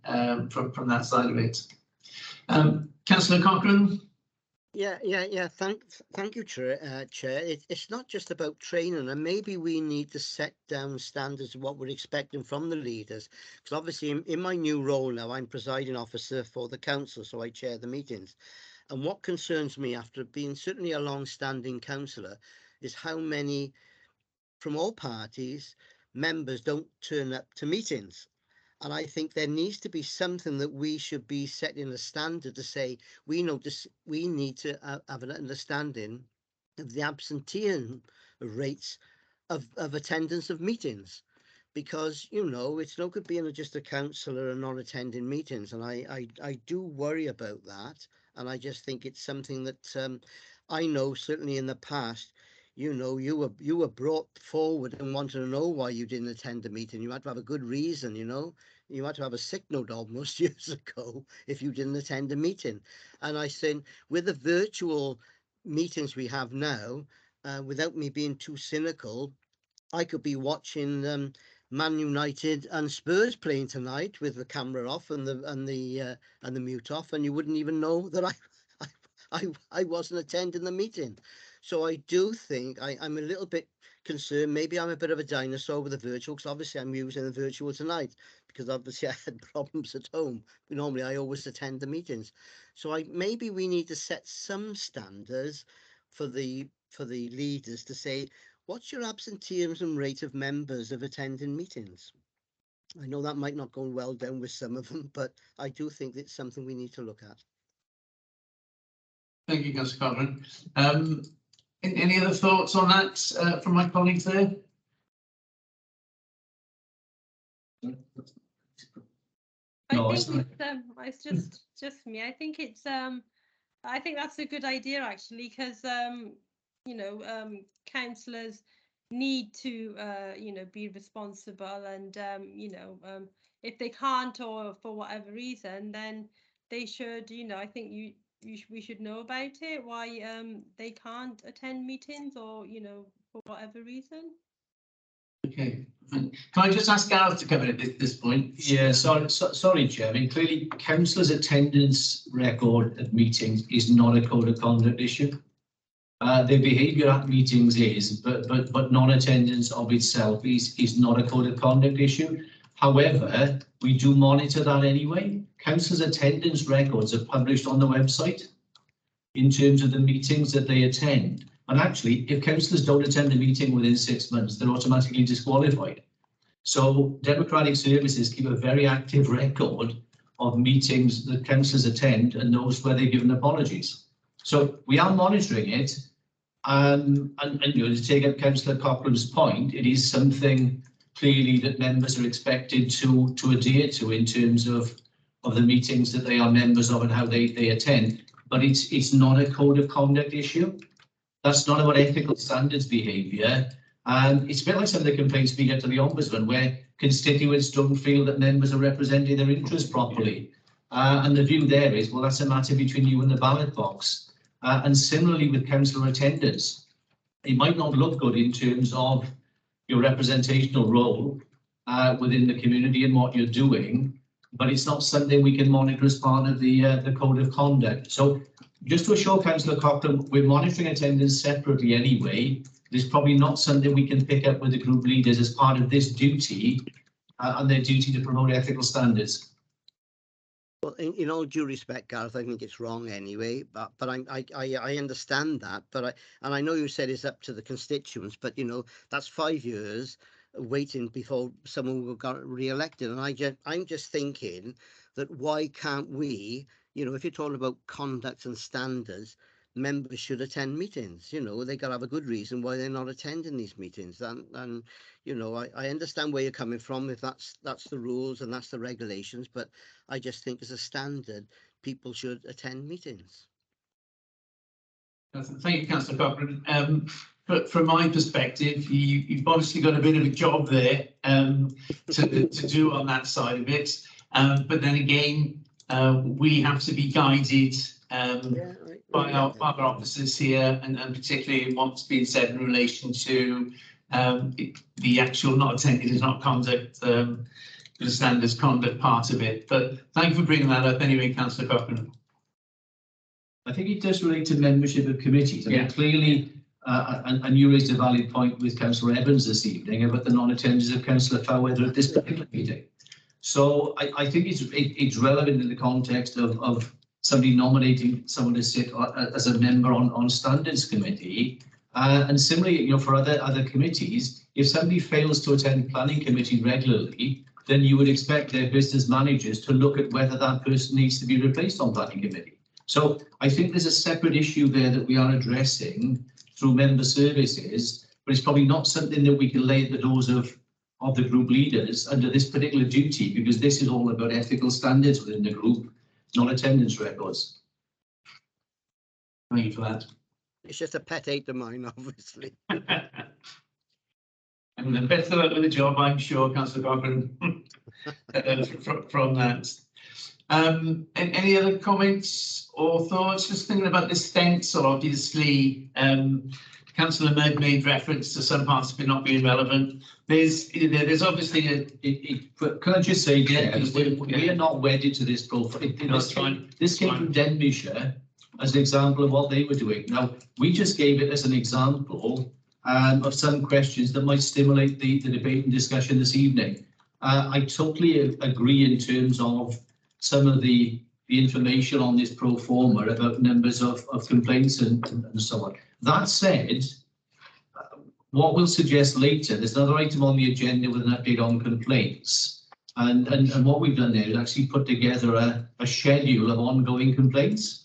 from that side of it. Councillor Cochrane. Yeah. Thank you, Chair. It's not just about training, and maybe we need to set down standards of what we're expecting from the leaders. Because obviously, in my new role now, I'm presiding officer for the council, so I chair the meetings. And what concerns me, after being certainly a long-standing councillor, is how many, from all parties, members don't turn up to meetings. And I think there needs to be something that we should be setting a standard to say, we need to have an understanding of the absenteeism rates of attendance of meetings. Because, it's no good being just a councillor and not attending meetings. And I do worry about that. And I just think it's something that I know certainly in the past, you were brought forward and wanted to know why you didn't attend a meeting. You had to have a good reason, you had to have a sick note almost years ago if you didn't attend a meeting. And I think with the virtual meetings we have now, without me being too cynical, I could be watching Man United and Spurs playing tonight with the camera off and the mute off, and you wouldn't even know that I wasn't attending the meeting. So I do think I'm a little bit concerned. Maybe I'm a bit of a dinosaur with the virtual, because obviously I'm using the virtual tonight because obviously I had problems at home. Normally I always attend the meetings. So maybe we need to set some standards for the leaders to say, what's your absenteeism rate of members of attending meetings? I know that might not go well down with some of them, but I do think it's something we need to look at. Thank you, Councillor Cochrane. Any other thoughts on that from my colleagues there? I think it's just me. I think I think that's a good idea actually, because councillors need to be responsible, and if they can't, or for whatever reason, then they should, I think we should know about it, why they can't attend meetings, or for whatever reason. Okay, can I just ask Gareth to come in at this point? Yeah, sorry, Chair. I mean, clearly, councillors' attendance record at meetings is not a code of conduct issue. Their behaviour at meetings is, but non-attendance of itself is not a code of conduct issue. However, we do monitor that anyway. Councillors' attendance records are published on the website in terms of the meetings that they attend. And actually, if councillors don't attend a meeting within 6 months, they're automatically disqualified. So Democratic Services keep a very active record of meetings that councillors attend and knows where they've given apologies. So we are monitoring it. And to take up Councillor Cochrane's point, it is something clearly that members are expected to adhere to in terms of the meetings that they are members of and how they attend. But it's not a code of conduct issue. That's not about ethical standards behaviour. It's a bit like some of the complaints we get to the Ombudsman, where constituents don't feel that members are representing their interests properly. And the view there is, well, that's a matter between you and the ballot box. And similarly with councillor attendance, it might not look good in terms of your representational role within the community and what you're doing, but it's not something we can monitor as part of the code of conduct. So just to assure Councillor Cochrane, we're monitoring attendance separately anyway. It's probably not something we can pick up with the group leaders as part of this duty and their duty to promote ethical standards. Well, in all due respect, Gareth, I think it's wrong anyway. But I understand that. And I know you said it's up to the constituents, but that's 5 years waiting before someone will get re-elected. And I'm just thinking that why can't we, if you're talking about conduct and standards, members should attend meetings. They got to have a good reason why they're not attending these meetings. And I understand where you're coming from, if that's the rules and that's the regulations, but I just think as a standard, people should attend meetings. Thank you, Councillor Cochrane. But from my perspective, you've obviously got a bit of a job there to do on that side of it. But then again, we have to be guided by our other officers here, and particularly what's been said in relation to the actual not attending is not conduct, the standards conduct part of it. But thank you for bringing that up anyway, Councillor Cochrane. I think it does relate to membership of committees. I mean, clearly, and you raised a valid point with Councillor Evans this evening about the non-attendance of Councillor Tachwedd at this particular meeting. So I think it's relevant in the context of somebody nominating someone to sit as a member on standards committee, and similarly, for other committees, if somebody fails to attend planning committee regularly, then you would expect their business managers to look at whether that person needs to be replaced on planning committee. So I think there's a separate issue there that we are addressing through member services, but it's probably not something that we can lay at the doors of the group leaders under this particular duty, because this is all about ethical standards within the group, not attendance records. Thank you for that. It's just a pet hate of mine, obviously. And the best of luck with the job, I'm sure, Councillor Cochrane, from that. Any other comments or thoughts? Just thinking about this stencil, obviously, Councillor Mudd made reference to some parts of it not being relevant. There's obviously can I just say, we are not wedded to this profile. This came from Denbighshire as an example of what they were doing. Now, we just gave it as an example of some questions that might stimulate the debate and discussion this evening. I totally agree in terms of some of the information on this pro forma about numbers of complaints and so on. That said, what we'll suggest later, there's another item on the agenda with an update on complaints. And what we've done there is actually put together a schedule of ongoing complaints.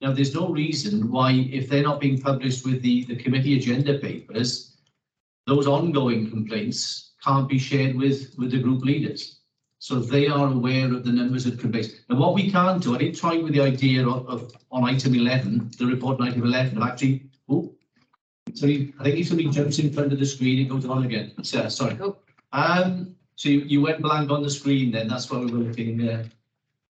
Now, there's no reason why, if they're not being published with the committee agenda papers, those ongoing complaints can't be shared with the group leaders. So they are aware of the numbers of complaints. Now, what we can't do, I did try with the idea of on item 11, the report on item 11, of actually, sorry, I think somebody jumps in front of the screen and goes on again. Sorry. So you went blank on the screen then, that's why we were looking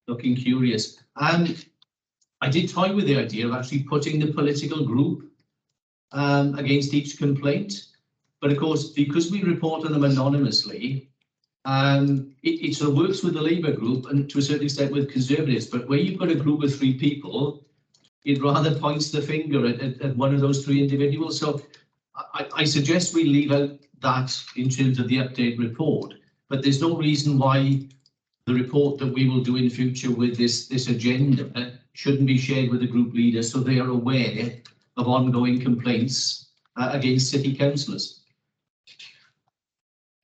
looking curious. I did toy with the idea of actually putting the political group against each complaint, but of course, because we report on them anonymously, it sort of works with the Labour group and to a certain extent with Conservatives, but where you've got a group of 3 people, it rather points the finger at one of those 3 individuals. So I suggest we leave out that in terms of the update report, but there's no reason why the report that we will do in future with this agenda shouldn't be shared with the group leaders so they are aware of ongoing complaints against city councillors.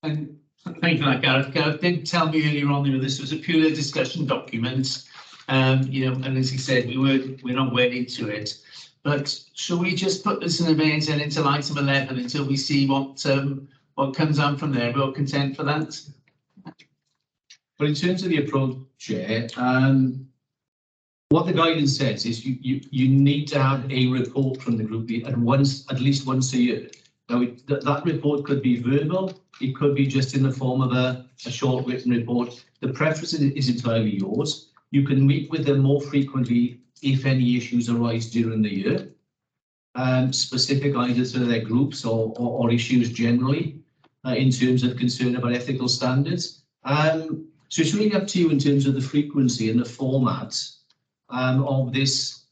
And thank you for that, Gareth. Gareth did tell me earlier on that this was a pure discussion document. You know, and as he said, we're not wedded to it. But shall we just put this in a minute and into item 11 until we see what comes out from there? We're content for that. But in terms of the approach, Chair, what the guidance says is you need to have a report from the group at least once a year. Now that report could be verbal, it could be just in the form of a short written report. The preference is entirely yours. You can meet with them more frequently if any issues arise during the year, specific either to their groups or issues generally in terms of concern about ethical standards. So it's really up to you in terms of the frequency and the format of this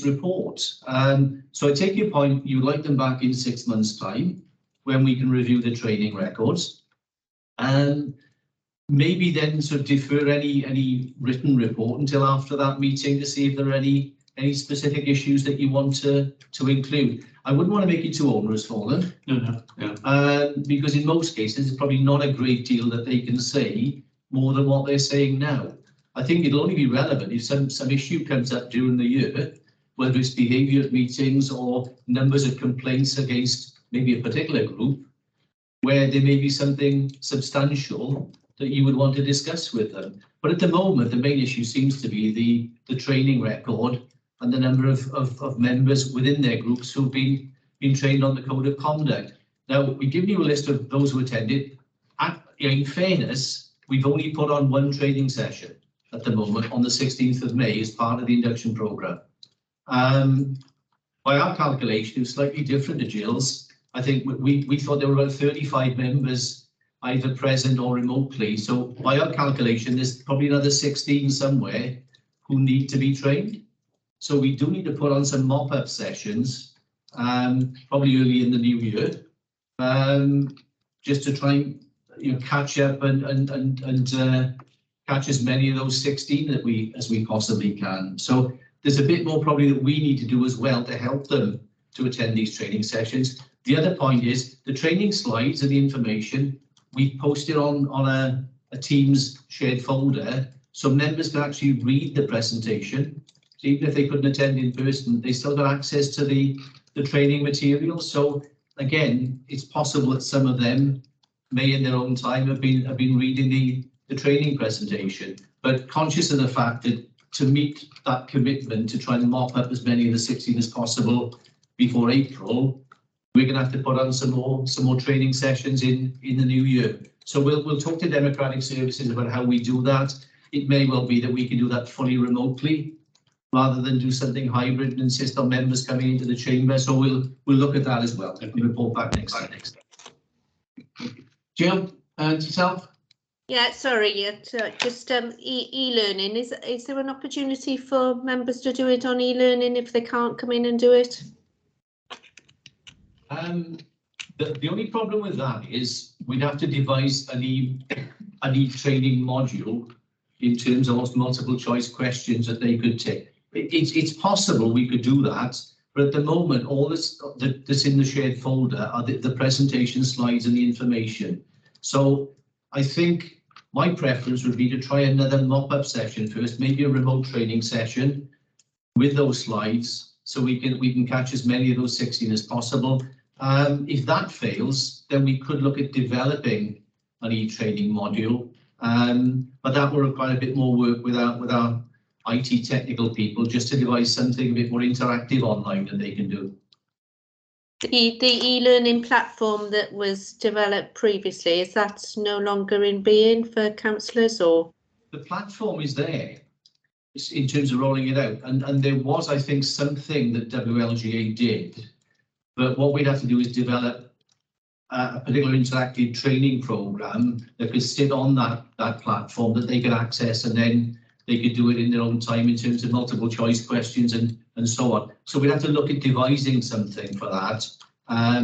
report. So I take your point, you'd like them back in 6 months' time when we can review the training records. Maybe then sort of defer any written report until after that meeting to see if there are any specific issues that you want to include. I wouldn't want to make it too onerous for them. No. Because in most cases, it's probably not a great deal that they can say more than what they're saying now. I think it'll only be relevant if some issue comes up during the year, whether it's behaviour at meetings or numbers of complaints against maybe a particular group, where there may be something substantial that you would want to discuss with them. But at the moment, the main issue seems to be the training record and the number of members within their groups who've been trained on the code of conduct. Now, we've given you a list of those who attended. In fairness, we've only put on 1 training session at the moment on the 16th of May as part of the induction programme. By our calculation, it was slightly different to Jill's. I think we thought there were about 35 members either present or remotely. So by our calculation, there's probably another 16 somewhere who need to be trained. So we do need to put on some mop-up sessions, probably early in the new year, just to try and catch up and catch as many of those 16 as we possibly can. So there's a bit more probably that we need to do as well to help them to attend these training sessions. The other point is the training slides and the information we posted on a Teams shared folder, so members can actually read the presentation. So even if they couldn't attend in person, they still got access to the training materials. So again, it's possible that some of them may in their own time have been reading the training presentation, but conscious of the fact that to meet that commitment to try and mop up as many of the 16 as possible before April, we're going to have to put on some more training sessions in the new year. So we'll talk to Democratic Services about how we do that. It may well be that we can do that fully remotely rather than do something hybrid and insist on members coming into the chamber. So we'll look at that as well and report back next time. Jill, yourself? Yeah, sorry, just e-learning. Is there an opportunity for members to do it on e-learning if they can't come in and do it? The only problem with that is we'd have to devise an e-training module in terms of multiple choice questions that they could take. It's possible we could do that, but at the moment, all that's in the shared folder are the presentation slides and the information. So I think my preference would be to try another mop-up session first, maybe a remote training session with those slides, so we can catch as many of those 16 as possible. If that fails, then we could look at developing an e-training module, but that will require a bit more work with our IT technical people just to devise something a bit more interactive online that they can do. The e-learning platform that was developed previously, is that no longer in being for councillors, or? The platform is there. in terms of rolling it out. And there was, I think, something that WLGA did, but what we'd have to do is develop a particular interactive training program that could sit on that platform that they could access, and then they could do it in their own time in terms of multiple choice questions and so on. So we'd have to look at devising something for that. I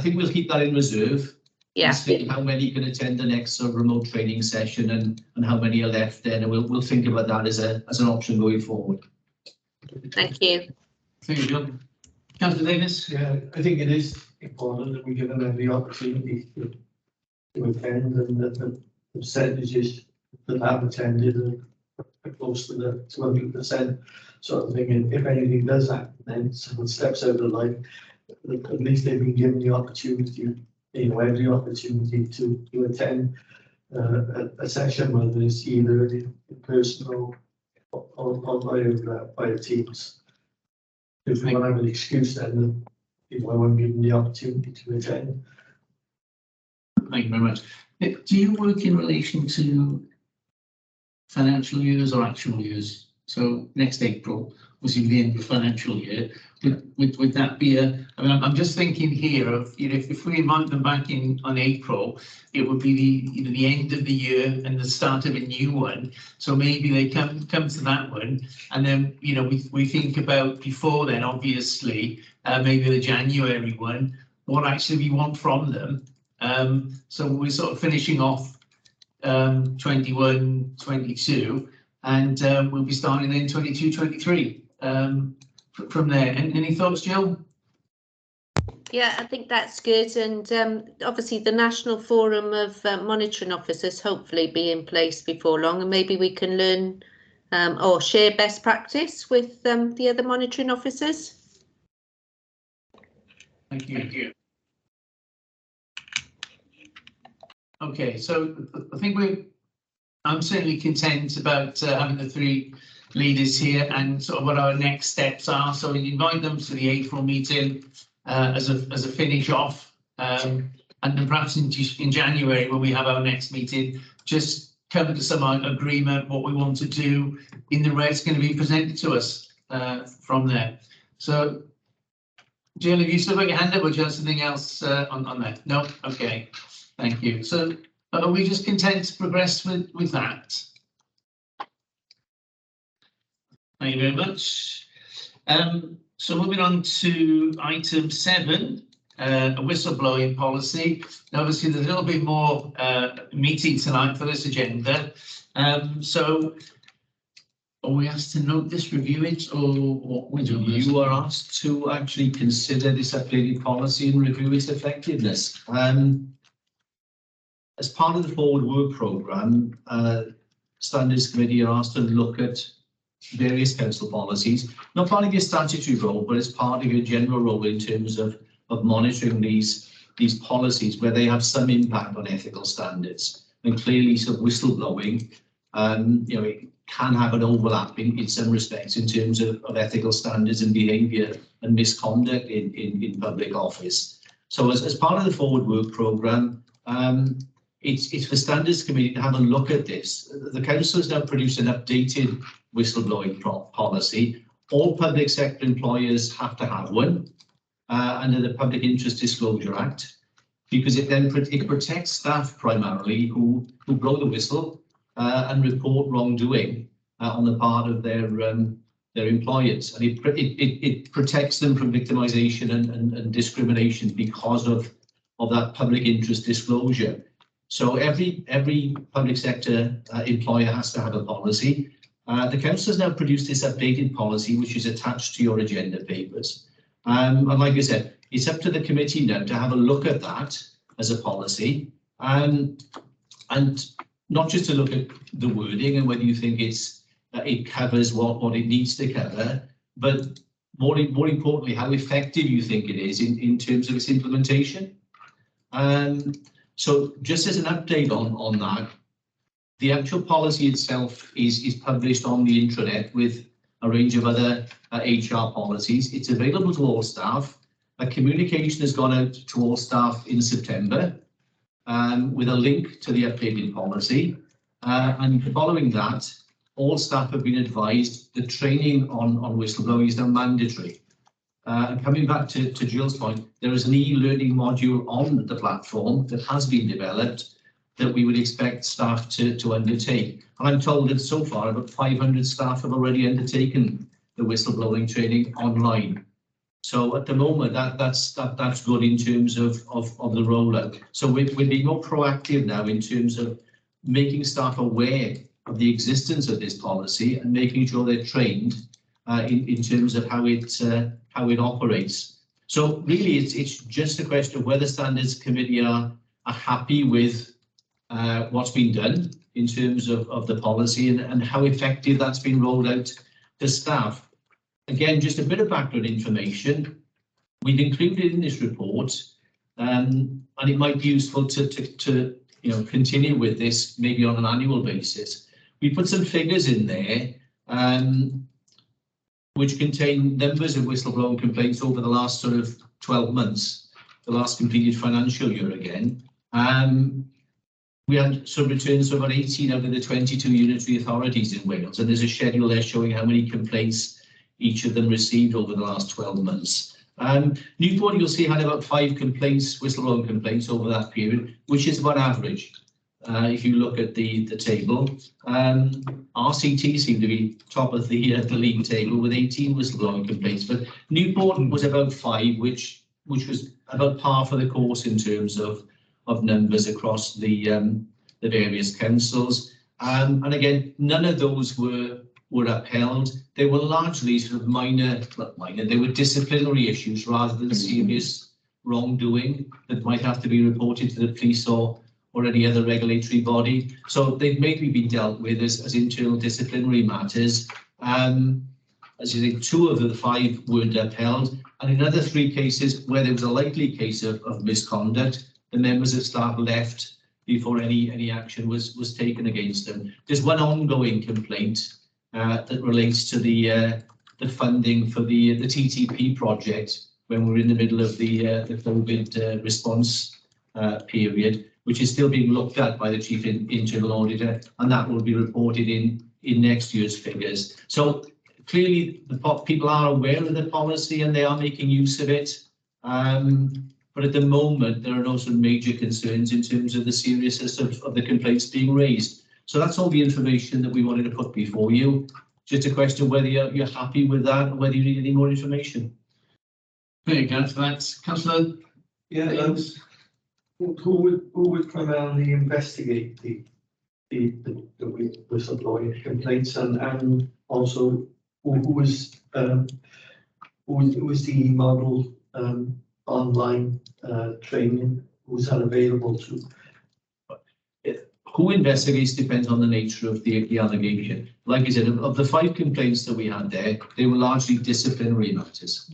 think we'll keep that in reserve. Yeah. And see how many can attend the next remote training session and how many are left then, and we'll think about that as an option going forward. Thank you. Thank you, John. Councillor Davis? Yeah, I think it is important that we give them every opportunity to attend, and that the percentages that have attended are close to the 200% sort of thing. And if anything does happen, then someone steps over the line, at least they've been given the opportunity, every opportunity to attend a session, whether it's either in person or via Teams. If we want to have an excuse, then people won't give them the opportunity to attend. Thank you very much. Do you work in relation to financial years or actual years? So next April, obviously the end of the financial year, would that be I'm just thinking here of, if we invite them back in on April, it would be the end of the year and the start of a new one. So maybe they come to that one, and then we think about before then, obviously, maybe the January one, what actually we want from them. So we're sort of finishing off 21, 22, and we'll be starting then 22, 23 from there. Any thoughts, Jill? Yeah, I think that's good, and obviously the National Forum of Monitoring Officers hopefully be in place before long, and maybe we can learn or share best practice with the other monitoring officers. Thank you. Thank you. Okay, so I think I'm certainly content about having the three leaders here and sort of what our next steps are. So we invite them to the April meeting as a finish off, and then perhaps in January, when we have our next meeting, just come to some agreement what we want to do in the way it's going to be presented to us from there. So Jill, have you still got your hand up, or do you have something else on that? No? Okay, thank you. So are we just content to progress with that? Thank you very much. So moving on to item 7, a whistleblowing policy. Now, obviously, there's a little bit more meeting tonight for this agenda. So are we asked to note this, review it, or what we do? You are asked to actually consider this updated policy and review its effectiveness. As part of the forward work programme, Standards Committee are asked to look at various council policies, not part of your statutory role, but as part of your general role in terms of monitoring these policies where they have some impact on ethical standards. And clearly, sort of whistleblowing, it can have an overlap in some respects in terms of ethical standards and behaviour and misconduct in public office. So as part of the forward work programme, it's for Standards Committee to have a look at this. The council has now produced an updated whistleblowing policy. All public sector employers have to have one under the Public Interest Disclosure Act, because it protects staff primarily who blow the whistle and report wrongdoing on the part of their employers, and it protects them from victimisation and discrimination because of that public interest disclosure. So every public sector employer has to have a policy. The council has now produced this updated policy, which is attached to your agenda papers. And like I said, it's up to the committee now to have a look at that as a policy, and not just to look at the wording and whether you think it covers what it needs to cover, but more importantly, how effective you think it is in terms of its implementation. So just as an update on that, the actual policy itself is published on the intranet with a range of other HR policies. It's available to all staff. A communication has gone out to all staff in September with a link to the updated policy. And following that, all staff have been advised that training on whistleblowing is now mandatory. And coming back to Jill's point, there is an e-learning module on the platform that has been developed that we would expect staff to undertake. And I'm told that so far about 500 staff have already undertaken the whistleblowing training online. So at the moment, that's good in terms of the rollout. So we're being more proactive now in terms of making staff aware of the existence of this policy and making sure they're trained in terms of how it operates. So really, it's just a question of whether Standards Committee are happy with what's been done in terms of the policy and how effective that's been rolled out to staff. Again, just a bit of background information we've included in this report, and it might be useful to continue with this maybe on an annual basis. We put some figures in there which contain numbers of whistleblowing complaints over the last sort of 12 months, the last completed financial year again. We had some returns of about 18 out of the 22 unitary authorities in Wales, and there's a schedule there showing how many complaints each of them received over the last 12 months. Newport, you'll see, had about 5 complaints, whistleblowing complaints over that period, which is about average. If you look at the table, RCT seemed to be top of the league table with 18 whistleblowing complaints, but Newport was about 5, which was about par for the course in terms of numbers across the various councils. And again, none of those were upheld. They were largely sort of not minor, they were disciplinary issues rather than serious wrongdoing that might have to be reported to the police or any other regulatory body. So they've maybe been dealt with as internal disciplinary matters. As you think, 2 of the 5 weren't upheld, and in other 3 cases where there was a likely case of misconduct, the members of staff left before any action was taken against them. There's one ongoing complaint that relates to the funding for the TTP project when we're in the middle of the COVID response period, which is still being looked at by the Chief Internal Auditor, and that will be reported in next year's figures. So clearly the people are aware of the policy and they are making use of it. But at the moment, there are no sort of major concerns in terms of the seriousness of the complaints being raised. So that's all the information that we wanted to put before you. Just a question of whether you're happy with that or whether you need any more information. Very good. Thanks. Councillor? Yeah, who would primarily investigate the whistleblowing complaints, and also who is the model online training, who's that available to? Who investigates depends on the nature of the allegation. Like I said, of the 5 complaints that we had there, they were largely disciplinary matters.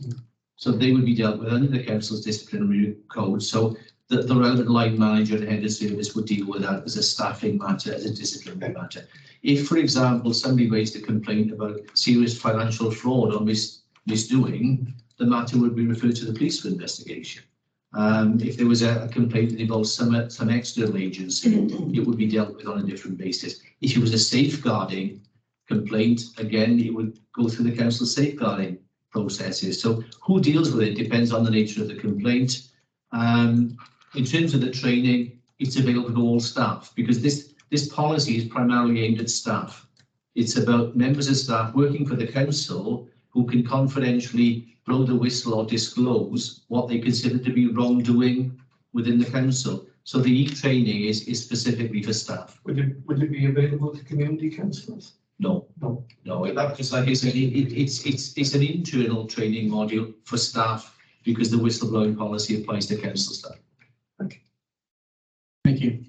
So they would be dealt with under the council's disciplinary code. So the relevant line manager and head of service would deal with that as a staffing matter, as a disciplinary matter. If, for example, somebody raised a complaint about serious financial fraud or misdoing, the matter would be referred to the police for investigation. If there was a complaint that involved some external agency, it would be dealt with on a different basis. If it was a safeguarding complaint, again, it would go through the council's safeguarding processes. So who deals with it depends on the nature of the complaint. In terms of the training, it's available to all staff because this policy is primarily aimed at staff. It's about members of staff working for the council who can confidentially blow the whistle or disclose what they consider to be wrongdoing within the council. So the e-training is specifically for staff. Would it be available to community councillors? No. Just like I said, it's an internal training module for staff because the whistleblowing policy applies to council staff. Okay. Thank you.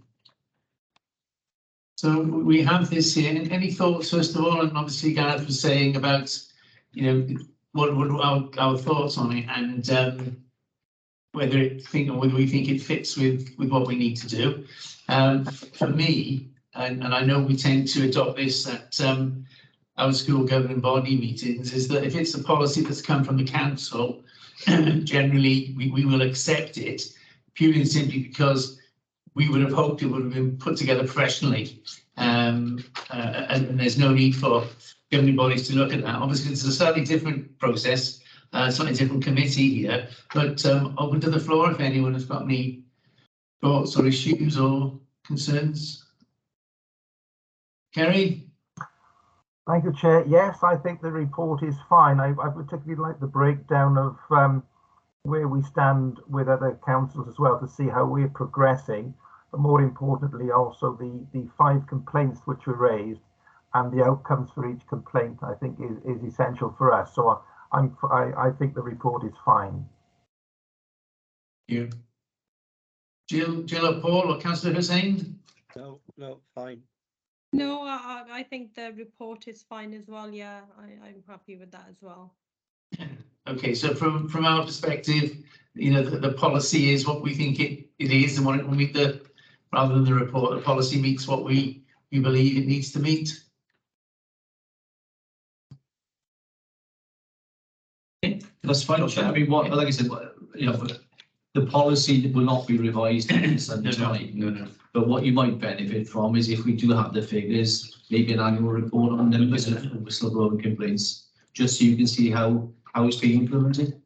So we have this here. Any thoughts, first of all, and obviously Gareth was saying about, what our thoughts on it, and whether we think it fits with what we need to do. For me, and I know we tend to adopt this at our school governing body meetings, is that if it's a policy that's come from the council, generally we will accept it purely and simply because we would have hoped it would have been put together professionally. and there's no need for governing bodies to look at that. Obviously, it's a slightly different process, slightly different committee here, but open to the floor if anyone has got any thoughts or issues or concerns. Kerry? Thank you, Chair. Yes, I think the report is fine. I particularly like the breakdown of where we stand with other councils as well, to see how we're progressing, but more importantly also the 5 complaints which were raised and the outcomes for each complaint, I think is essential for us. So I think the report is fine. Thank you. Jill or Paul or Councillor Hussain? No, fine. No, I think the report is fine as well. Yeah, I'm happy with that as well. Okay, so from our perspective, you know, the policy is what we think it is, and what it will meet rather than the report, the policy meets what we believe it needs to meet. That's fine. I mean, like I said, you know, the policy will not be revised at some time. No. But what you might benefit from is if we do have the figures, maybe an annual report on numbers of whistleblowing complaints, just so you can see how it's being implemented.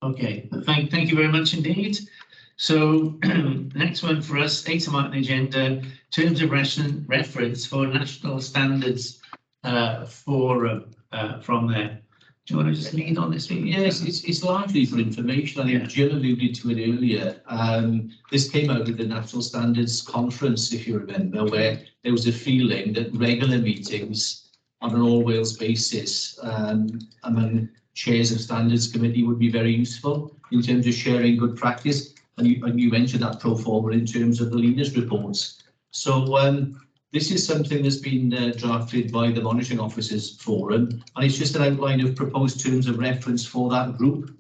Okay, thank you very much indeed. So next one for us, item on the agenda, terms of reference for national standards forum from there. Do you want to just lead on this one? Yes, it's largely for information. I think Jill alluded to it earlier. This came out of the National Standards Conference, if you remember, where there was a feeling that regular meetings on an all-Wales basis among chairs of Standards Committee would be very useful in terms of sharing good practice. And you mentioned that pro forma in terms of the leaders' reports. So this is something that's been drafted by the Monitoring Officers Forum, and it's just an outline of proposed terms of reference for that group.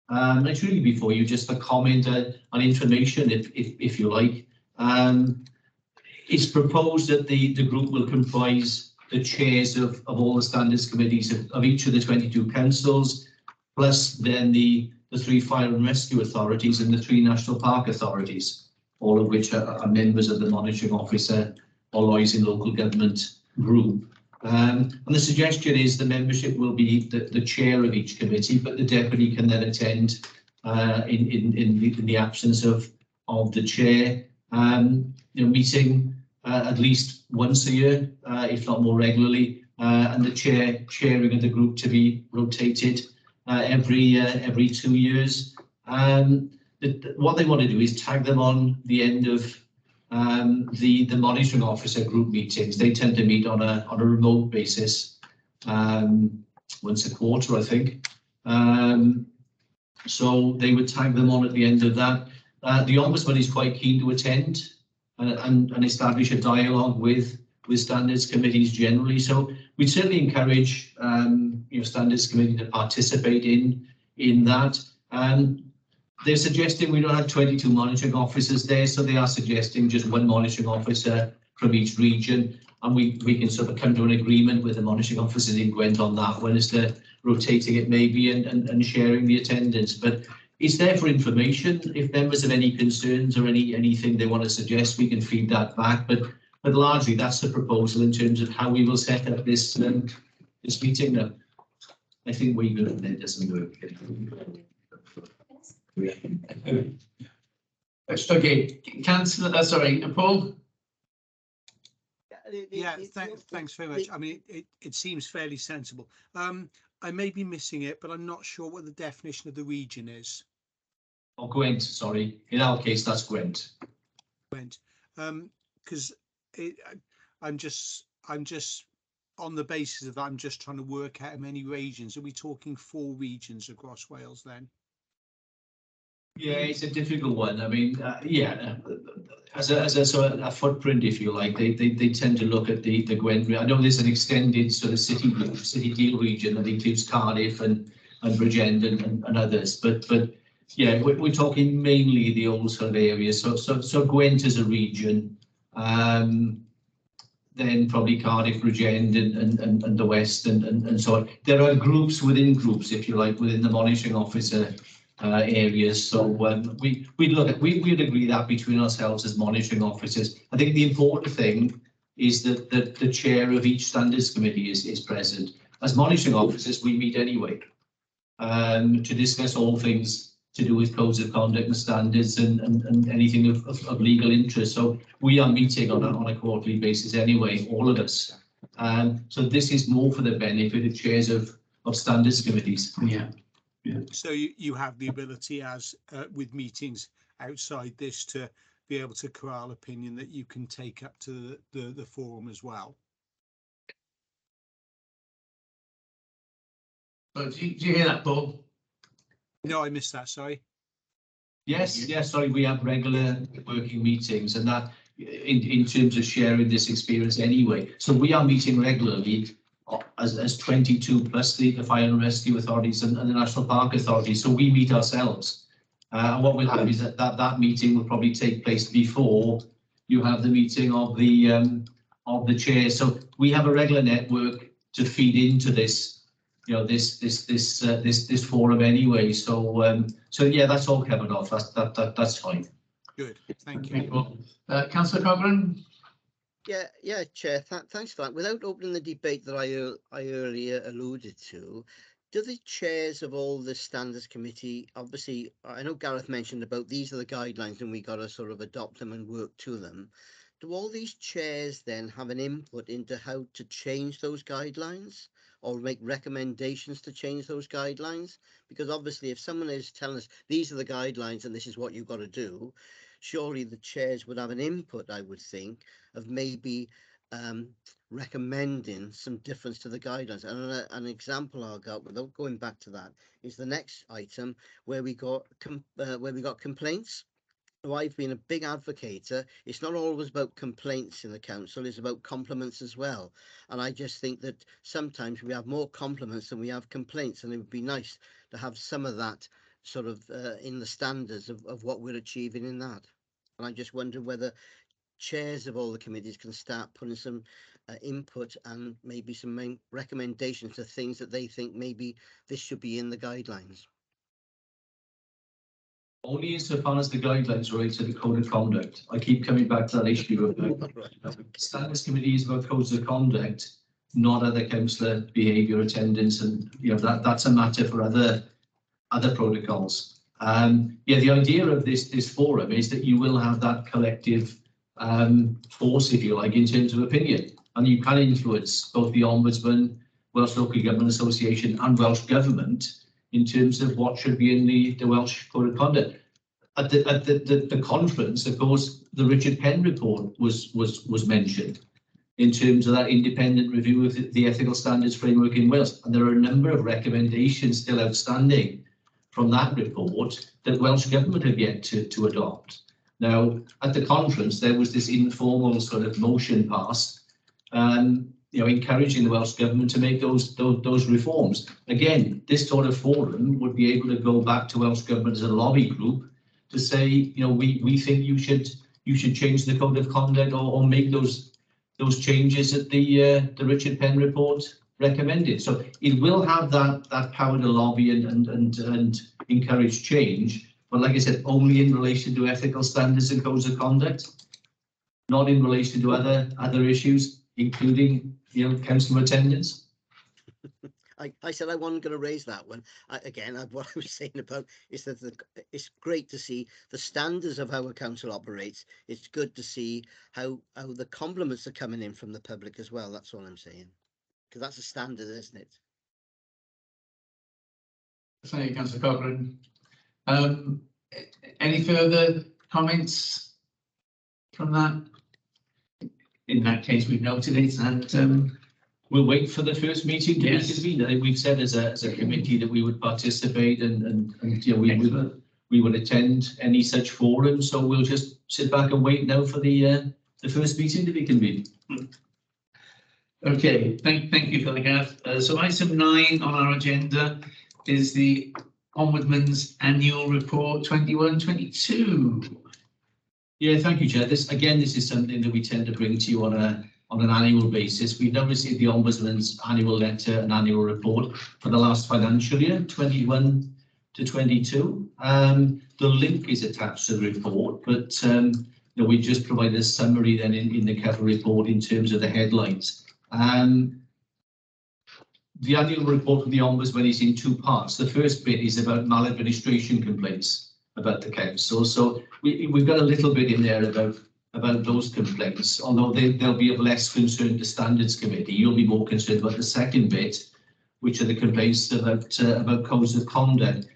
It's really before you just a comment on information, if you like. It's proposed that the group will comprise the chairs of all the standards committees of each of the 22 councils, plus then the 3 fire and rescue authorities and the 3 national park authorities, all of which are members of the monitoring officer or lies in local government group. And the suggestion is the membership will be the chair of each committee, but the deputy can then attend in the absence of the chair, meeting at least once a year, if not more regularly, and the chairing of the group to be rotated every 2 years. What they want to do is tag them on the end of the monitoring officer group meetings. They tend to meet on a remote basis once a quarter, I think. So they would tag them on at the end of that. The Ombudsman is quite keen to attend and establish a dialogue with standards committees generally. So we certainly encourage standards committee to participate in that. They're suggesting we don't have 22 monitoring officers there, so they are suggesting just 1 monitoring officer from each region, and we can sort of come to an agreement with the monitoring officers in Gwent on that one as to rotating it maybe and sharing the attendance. But it's there for information. If members have any concerns or anything they want to suggest, we can feed that back. But largely that's the proposal in terms of how we will set up this meeting. Now, I think we go and it doesn't work. Okay, Councillor, sorry, Paul? Yeah, thanks very much. I mean, it seems fairly sensible. I may be missing it, but I'm not sure what the definition of the region is. Oh, Gwent, sorry. In our case, that's Gwent. Gwent, because I'm just on the basis of that, I'm just trying to work out how many regions. Are we talking 4 regions across Wales then? Yeah, it's a difficult one. I mean, as a sort of a footprint, if you like, they tend to look at the Gwent. I know there's an extended sort of city deal region that includes Cardiff and Bridgend and others, but yeah, we're talking mainly the old sort of areas. So Gwent as a region, then probably Cardiff, Bridgend and the West and so on. There are groups within groups, if you like, within the monitoring officer areas. So we'd agree that between ourselves as monitoring officers. I think the important thing is that the chair of each standards committee is present. As monitoring officers, we meet anyway to discuss all things to do with codes of conduct and standards and anything of legal interest. So we are meeting on a quarterly basis anyway, all of us. So this is more for the benefit of chairs of standards committees. Yeah. So you have the ability, as with meetings outside this, to be able to corral opinion that you can take up to the forum as well. So do you hear that, Paul? No, I missed that, sorry. Yes, sorry, we have regular working meetings, and that in terms of sharing this experience anyway. So we are meeting regularly as 22 plus the fire and rescue authorities and the National Park Authority. So we meet ourselves. And what will happen is that meeting will probably take place before you have the meeting of the chair. So we have a regular network to feed into this, this forum anyway. So yeah, that's all covered off. That's fine. Good, thank you. Councillor Cogran? Yeah, Chair, thanks for that. Without opening the debate that I earlier alluded to, do the chairs of all the standards committee, obviously, I know Gareth mentioned about these are the guidelines and we got to sort of adopt them and work to them. Do all these chairs then have an input into how to change those guidelines or make recommendations to change those guidelines? Because obviously if someone is telling us these are the guidelines and this is what you've got to do, surely the chairs would have an input, I would think, of maybe recommending some difference to the guidelines. And an example I'll got, without going back to that, is the next item where we got complaints. So I've been a big advocate. It's not always about complaints in the council, it's about compliments as well. And I just think that sometimes we have more compliments than we have complaints, and it would be nice to have some of that sort of in the standards of what we're achieving in that. And I just wonder whether chairs of all the committees can start putting some input and maybe some main recommendations to things that they think maybe this should be in the guidelines. Only insofar as the guidelines relate to the code of conduct. I keep coming back to that issue of standards committee is about codes of conduct, not other councillor behaviour, attendance, and that's a matter for other protocols. Yeah, the idea of this forum is that you will have that collective force, if you like, in terms of opinion, and you can influence both the Ombudsman, Welsh Local Government Association, and Welsh Government in terms of what should be in the Welsh Code of Conduct. At the conference, of course, the Richard Penn report was mentioned in terms of that independent review of the ethical standards framework in Wales, and there are a number of recommendations still outstanding from that report that Welsh Government have yet to adopt. Now, at the conference, there was this informal sort of motion passed, encouraging the Welsh Government to make those reforms. Again, this sort of forum would be able to go back to Welsh Government as a lobby group to say, we think you should change the code of conduct or make those changes that the Richard Penn report recommended. So it will have that power to lobby and encourage change. But like I said, only in relation to ethical standards and codes of conduct, not in relation to other issues, including council attendance. I said I wasn't going to raise that one. What I was saying about is that it's great to see the standards of how a council operates. It's good to see how the compliments are coming in from the public as well. That's all I'm saying, because that's a standard, isn't it? Thank you, Councillor Cogran. Any further comments from that? In that case, we've noted it, and we'll wait for the first meeting to reconvene. I think we've said as a committee that we would participate and we would attend any such forum. So we'll just sit back and wait now for the first meeting to be convened. Okay, thank you for the Gareth. So item 9 on our agenda is the Ombudsman's Annual Report 21-22. Yeah, thank you, Chair. This is something that we tend to bring to you on an annual basis. We've now received the Ombudsman's annual letter and annual report for the last financial year, 21-22. to 22. The link is attached to the report, but we just provided a summary then in the cover report in terms of the headlines. The annual report from the Ombudsman is in two parts. The first bit is about maladministration complaints about the council. So we've got a little bit in there about those complaints, although they'll be of less concern to Standards Committee. You'll be more concerned about the second bit, which are the complaints about codes of conduct.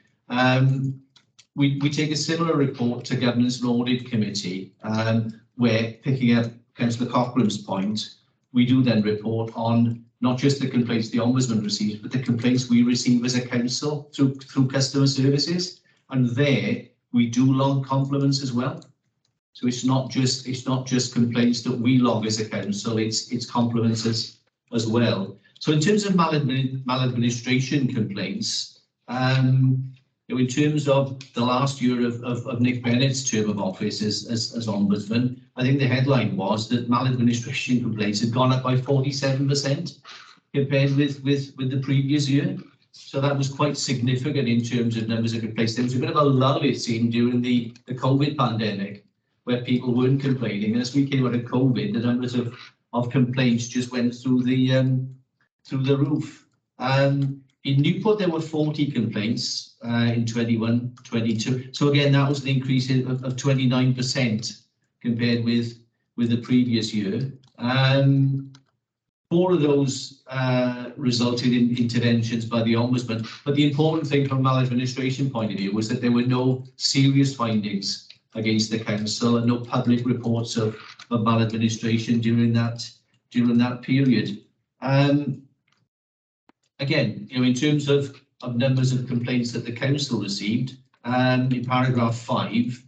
We take a similar report to Governance and Audit Committee, where, picking up Councillor Cochrane's point, we do then report on not just the complaints the Ombudsman receives, but the complaints we receive as a council through customer services. And there we do log compliments as well. So it's not just complaints that we log as a council, it's compliments as well. So in terms of maladministration complaints, in terms of the last year of Nick Bennett's term of office as Ombudsman, I think the headline was that maladministration complaints had gone up by 47% compared with the previous year. So that was quite significant in terms of numbers of complaints. There was a bit of a lull, it seemed, during the COVID pandemic, where people weren't complaining. And as we came out of COVID, the numbers of complaints just went through the roof. In Newport, there were 40 complaints in 21-22. So again, that was an increase of 29% compared with the previous year. 4 of those resulted in interventions by the Ombudsman. But the important thing from a maladministration point of view was that there were no serious findings against the council and no public reports of maladministration during that period. Again, in terms of numbers of complaints that the council received, in paragraph 5,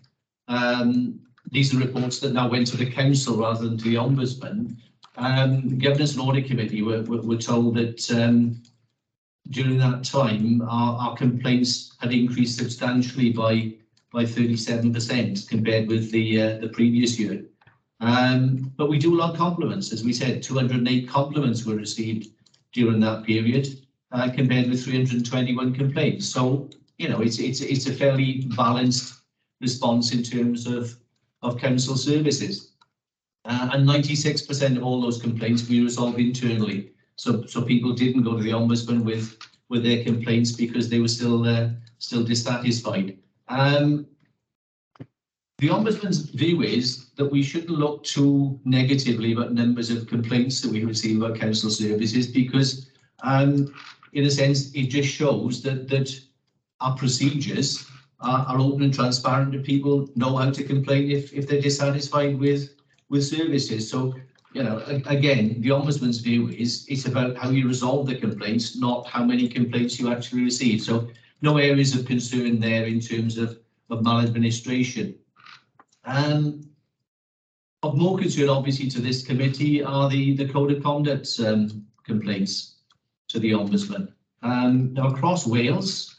these are reports that now went to the council rather than to the Ombudsman. The Governance and Audit Committee were told that during that time, our complaints had increased substantially by 37% compared with the previous year. But we do log compliments. As we said, 208 compliments were received during that period, compared with 321 complaints. So, it's a fairly balanced response in terms of council services. And 96% of all those complaints we resolved internally. So people didn't go to the Ombudsman with their complaints because they were still dissatisfied. The Ombudsman's view is that we shouldn't look too negatively about numbers of complaints that we receive about council services, because in a sense it just shows that our procedures are open and transparent, and people know how to complain if they're dissatisfied with services. So, again, the Ombudsman's view is it's about how you resolve the complaints, not how many complaints you actually receive. So no areas of concern there in terms of maladministration. Of more concern, obviously, to this committee are the code of conduct complaints to the Ombudsman. Now, across Wales,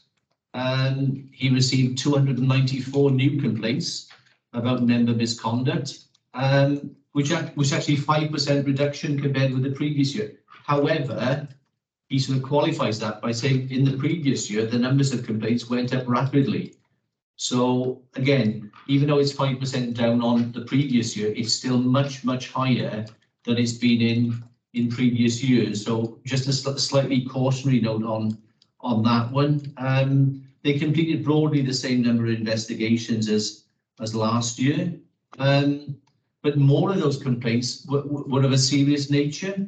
he received 294 new complaints about member misconduct, which actually 5% reduction compared with the previous year. However, he sort of qualifies that by saying in the previous year, the numbers of complaints went up rapidly. So again, even though it's 5% down on the previous year, it's still much, much higher than it's been in previous years. So just a slightly cautionary note on that one. They completed broadly the same number of investigations as last year, but more of those complaints were of a serious nature.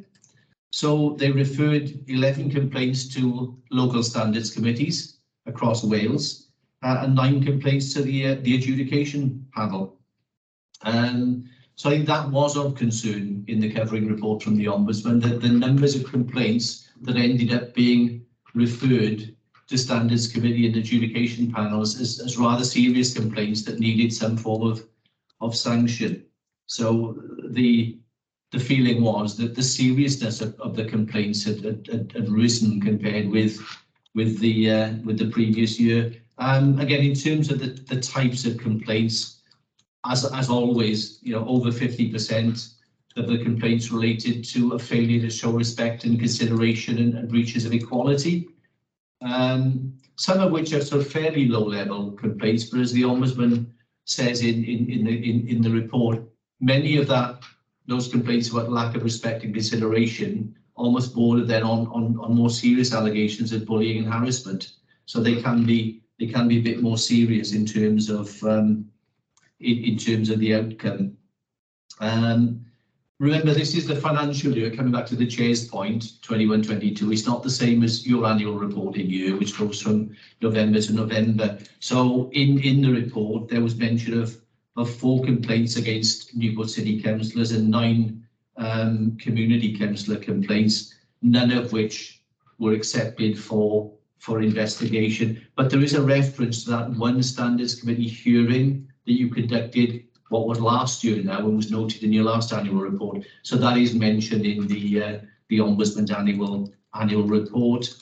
So they referred 11 complaints to local standards committees across Wales, and 9 complaints to the adjudication panel. So I think that was of concern in the covering report from the Ombudsman, that the numbers of complaints that ended up being referred to standards committee and adjudication panels as rather serious complaints that needed some form of sanction. So the feeling was that the seriousness of the complaints had risen compared with the previous year. Again, in terms of the types of complaints, as always, over 50% of the complaints related to a failure to show respect and consideration and breaches of equality. some of which are sort of fairly low-level complaints, but as the Ombudsman says in the report, many of those complaints about lack of respect and consideration almost border then on more serious allegations of bullying and harassment. So they can be a bit more serious in terms of the outcome. Remember, this is the financial year, coming back to the chair's point, 21-22. It's not the same as your annual reporting year, which goes from November to November. So in the report, there was mention of 4 complaints against Newport City councillors and 9 community councillor complaints, none of which were accepted for investigation. But there is a reference to that one Standards Committee hearing that you conducted, what was last year now, and was noted in your last annual report. So that is mentioned in the Ombudsman's annual report.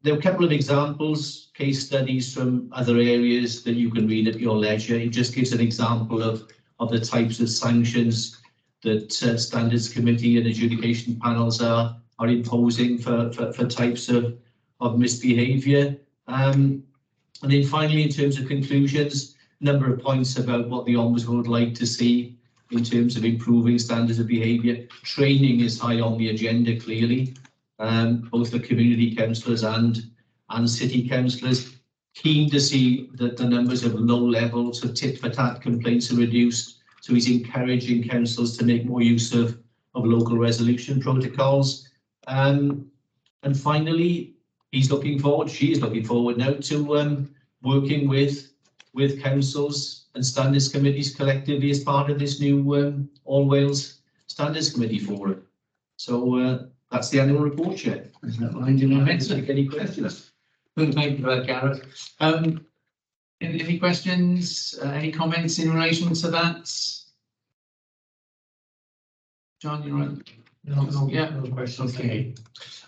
There are a couple of examples, case studies from other areas that you can read at your leisure. It just gives an example of the types of sanctions that Standards Committee and adjudication panels are imposing for types of misbehaviour. And then finally, in terms of conclusions, number of points about what the Ombudsman would like to see in terms of improving standards of behaviour. Training is high on the agenda, clearly, both for community councillors and city councillors. Keen to see that the numbers of low levels of tit-for-tat complaints are reduced. So he's encouraging councillors to make more use of local resolution protocols. And finally, she is looking forward now to working with councils and standards committees collectively as part of this new All Wales Standards Committee forum. So that's the annual report, Chair. Any questions? Thank you for that, Gareth. Any questions, any comments in relation to that? John, you're right. No questions. Okay.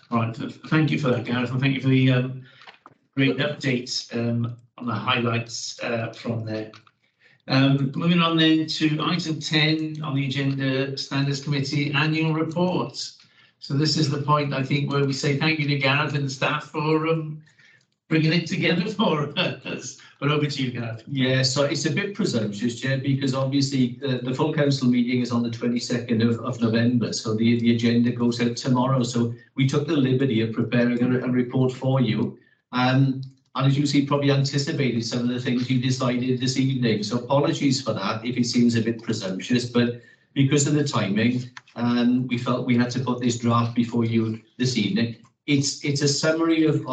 All right. Thank you for that, Gareth, and thank you for the great updates on the highlights from there. Moving on then to item 10 on the agenda, Standards Committee annual report. So this is the point, I think, where we say thank you to Gareth and the staff for bringing it together for us. But over to you, Gareth. Yeah, so it's a bit presumptuous, Chair, because obviously the full council meeting is on the 22nd of November, so the agenda goes out tomorrow. So we took the liberty of preparing a report for you. And as you see, probably anticipated some of the things you decided this evening. So apologies for that if it seems a bit presumptuous, but because of the timing, we felt we had to put this draft before you this evening. It's a summary of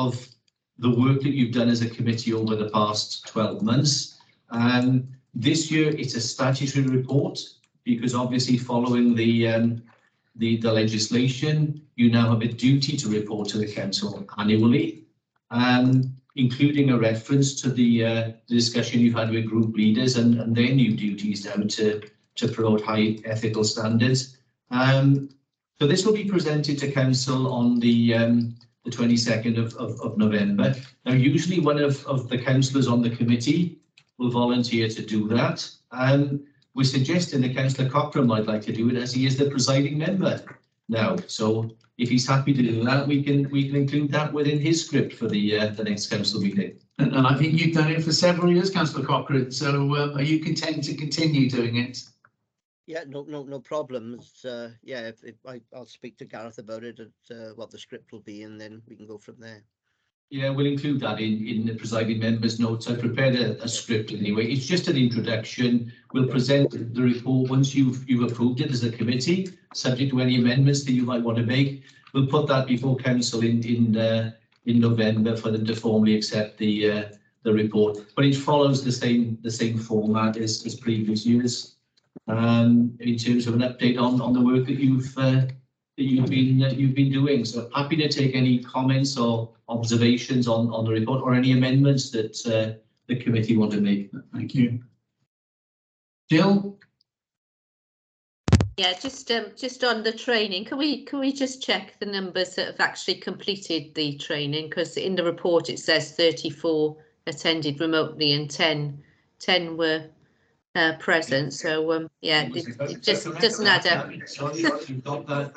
the work that you've done as a committee over the past 12 months. This year, it's a statutory report because obviously following the legislation, you now have a duty to report to the council annually, including a reference to the discussion you've had with group leaders and their new duties now to promote high ethical standards. So this will be presented to council on the 22nd of November. Now, usually one of the councillors on the committee will volunteer to do that. We're suggesting that Councillor Cochrane might like to do it as he is the presiding member now. So if he's happy to do that, we can include that within his script for the next council meeting. And I think you've done it for several years, Councillor Cochrane. So are you content to continue doing it? Yeah, no problems. Yeah, I'll speak to Gareth about it at what the script will be, and then we can go from there. Yeah, we'll include that in the presiding member's notes. I prepared a script anyway. It's just an introduction. We'll present the report once you've approved it as a committee, subject to any amendments that you might want to make. We'll put that before council in November for them to formally accept the report. But it follows the same format as previous years. In terms of an update on the work that you've been doing. So happy to take any comments or observations on the report or any amendments that the committee want to make. Thank you. Jill? Yeah, just on the training, can we just check the numbers that have actually completed the training? Because in the report it says 34 attended remotely and 10 were present. So yeah, it just doesn't add up. Sorry, you've got that.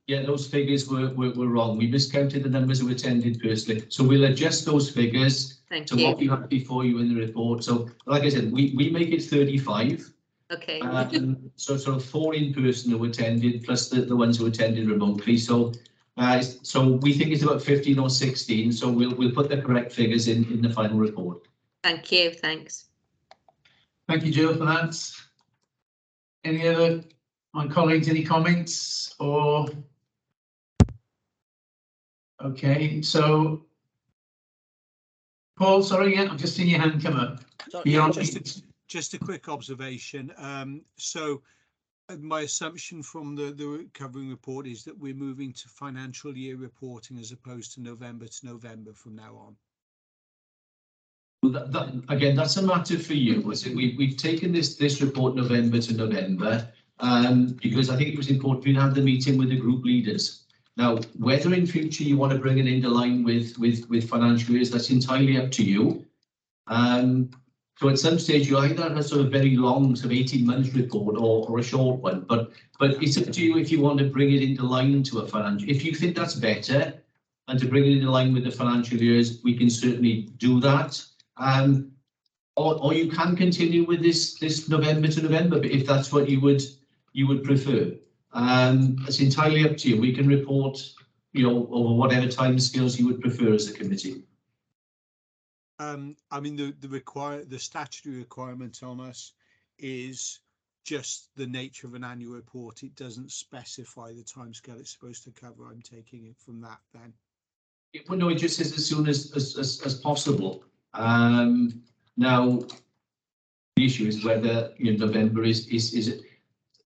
Yeah, those figures were wrong. We miscounted the numbers who attended personally. So we'll adjust those figures Thank to you. what you have before you in the report. So like I said, we make it 35. Okay. So sort of 4 in person who attended plus the ones who attended remotely. So so we think it's about 15 or 16. So we'll put the correct figures in the final report. Thank you. Thanks. Thank you, Jill, for that. Any other, my colleagues, any comments or? Okay, so Paul, sorry, yeah, I've just seen your hand come up. Sorry, Beyond, Just a quick observation. So my assumption from the covering report is that we're moving to financial year reporting as opposed to November to November from now on. Well, again, that's a matter for you. So we've taken this report November to November because I think it was important for you to have the meeting with the group leaders. Now, whether in future you want to bring it into line with financial years, that's entirely up to you. So at some stage you either have a sort of very long, sort of 18-month report or a short one, but it's up to you if you want to bring it into line to a financial. If you think that's better and to bring it into line with the financial years, we can certainly do that. Or you can continue with this November to November, but if that's what you would prefer. It's entirely up to you. We can report, over whatever timescales you would prefer as a committee. I mean, the statutory requirement on us is just the nature of an annual report. It doesn't specify the timescale it's supposed to cover. I'm taking it from that then. Well, no, it just says as soon as possible. Now, the issue is whether November is it.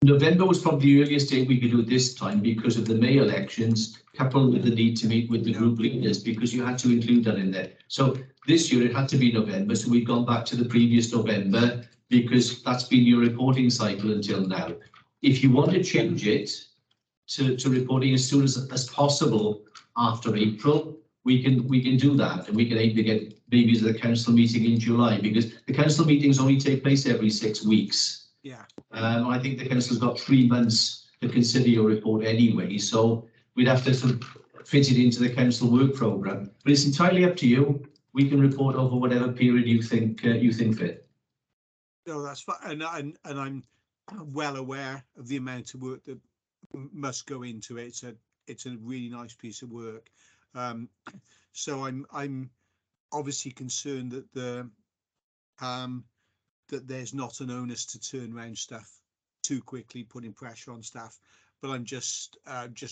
November was probably the earliest date we could do this time because of the May elections, coupled with the need to meet with the group leaders, because you had to include that in there. So this year it had to be November, so we've gone back to the previous November because that's been your reporting cycle until now. If you want to change it to reporting as soon as possible after April, we can do that, and we can aim to get maybe to the council meeting in July, because the council meetings only take place every 6 weeks. Yeah. I think the council's got 3 months to consider your report anyway, so we'd have to sort of fit it into the council work programme. But it's entirely up to you. We can report over whatever period you think fit. No, that's fine, and I'm well aware of the amount of work that must go into it. It's a really nice piece of work. So I'm obviously concerned that that there's not an onus to turn around stuff too quickly, putting pressure on staff. But I'm just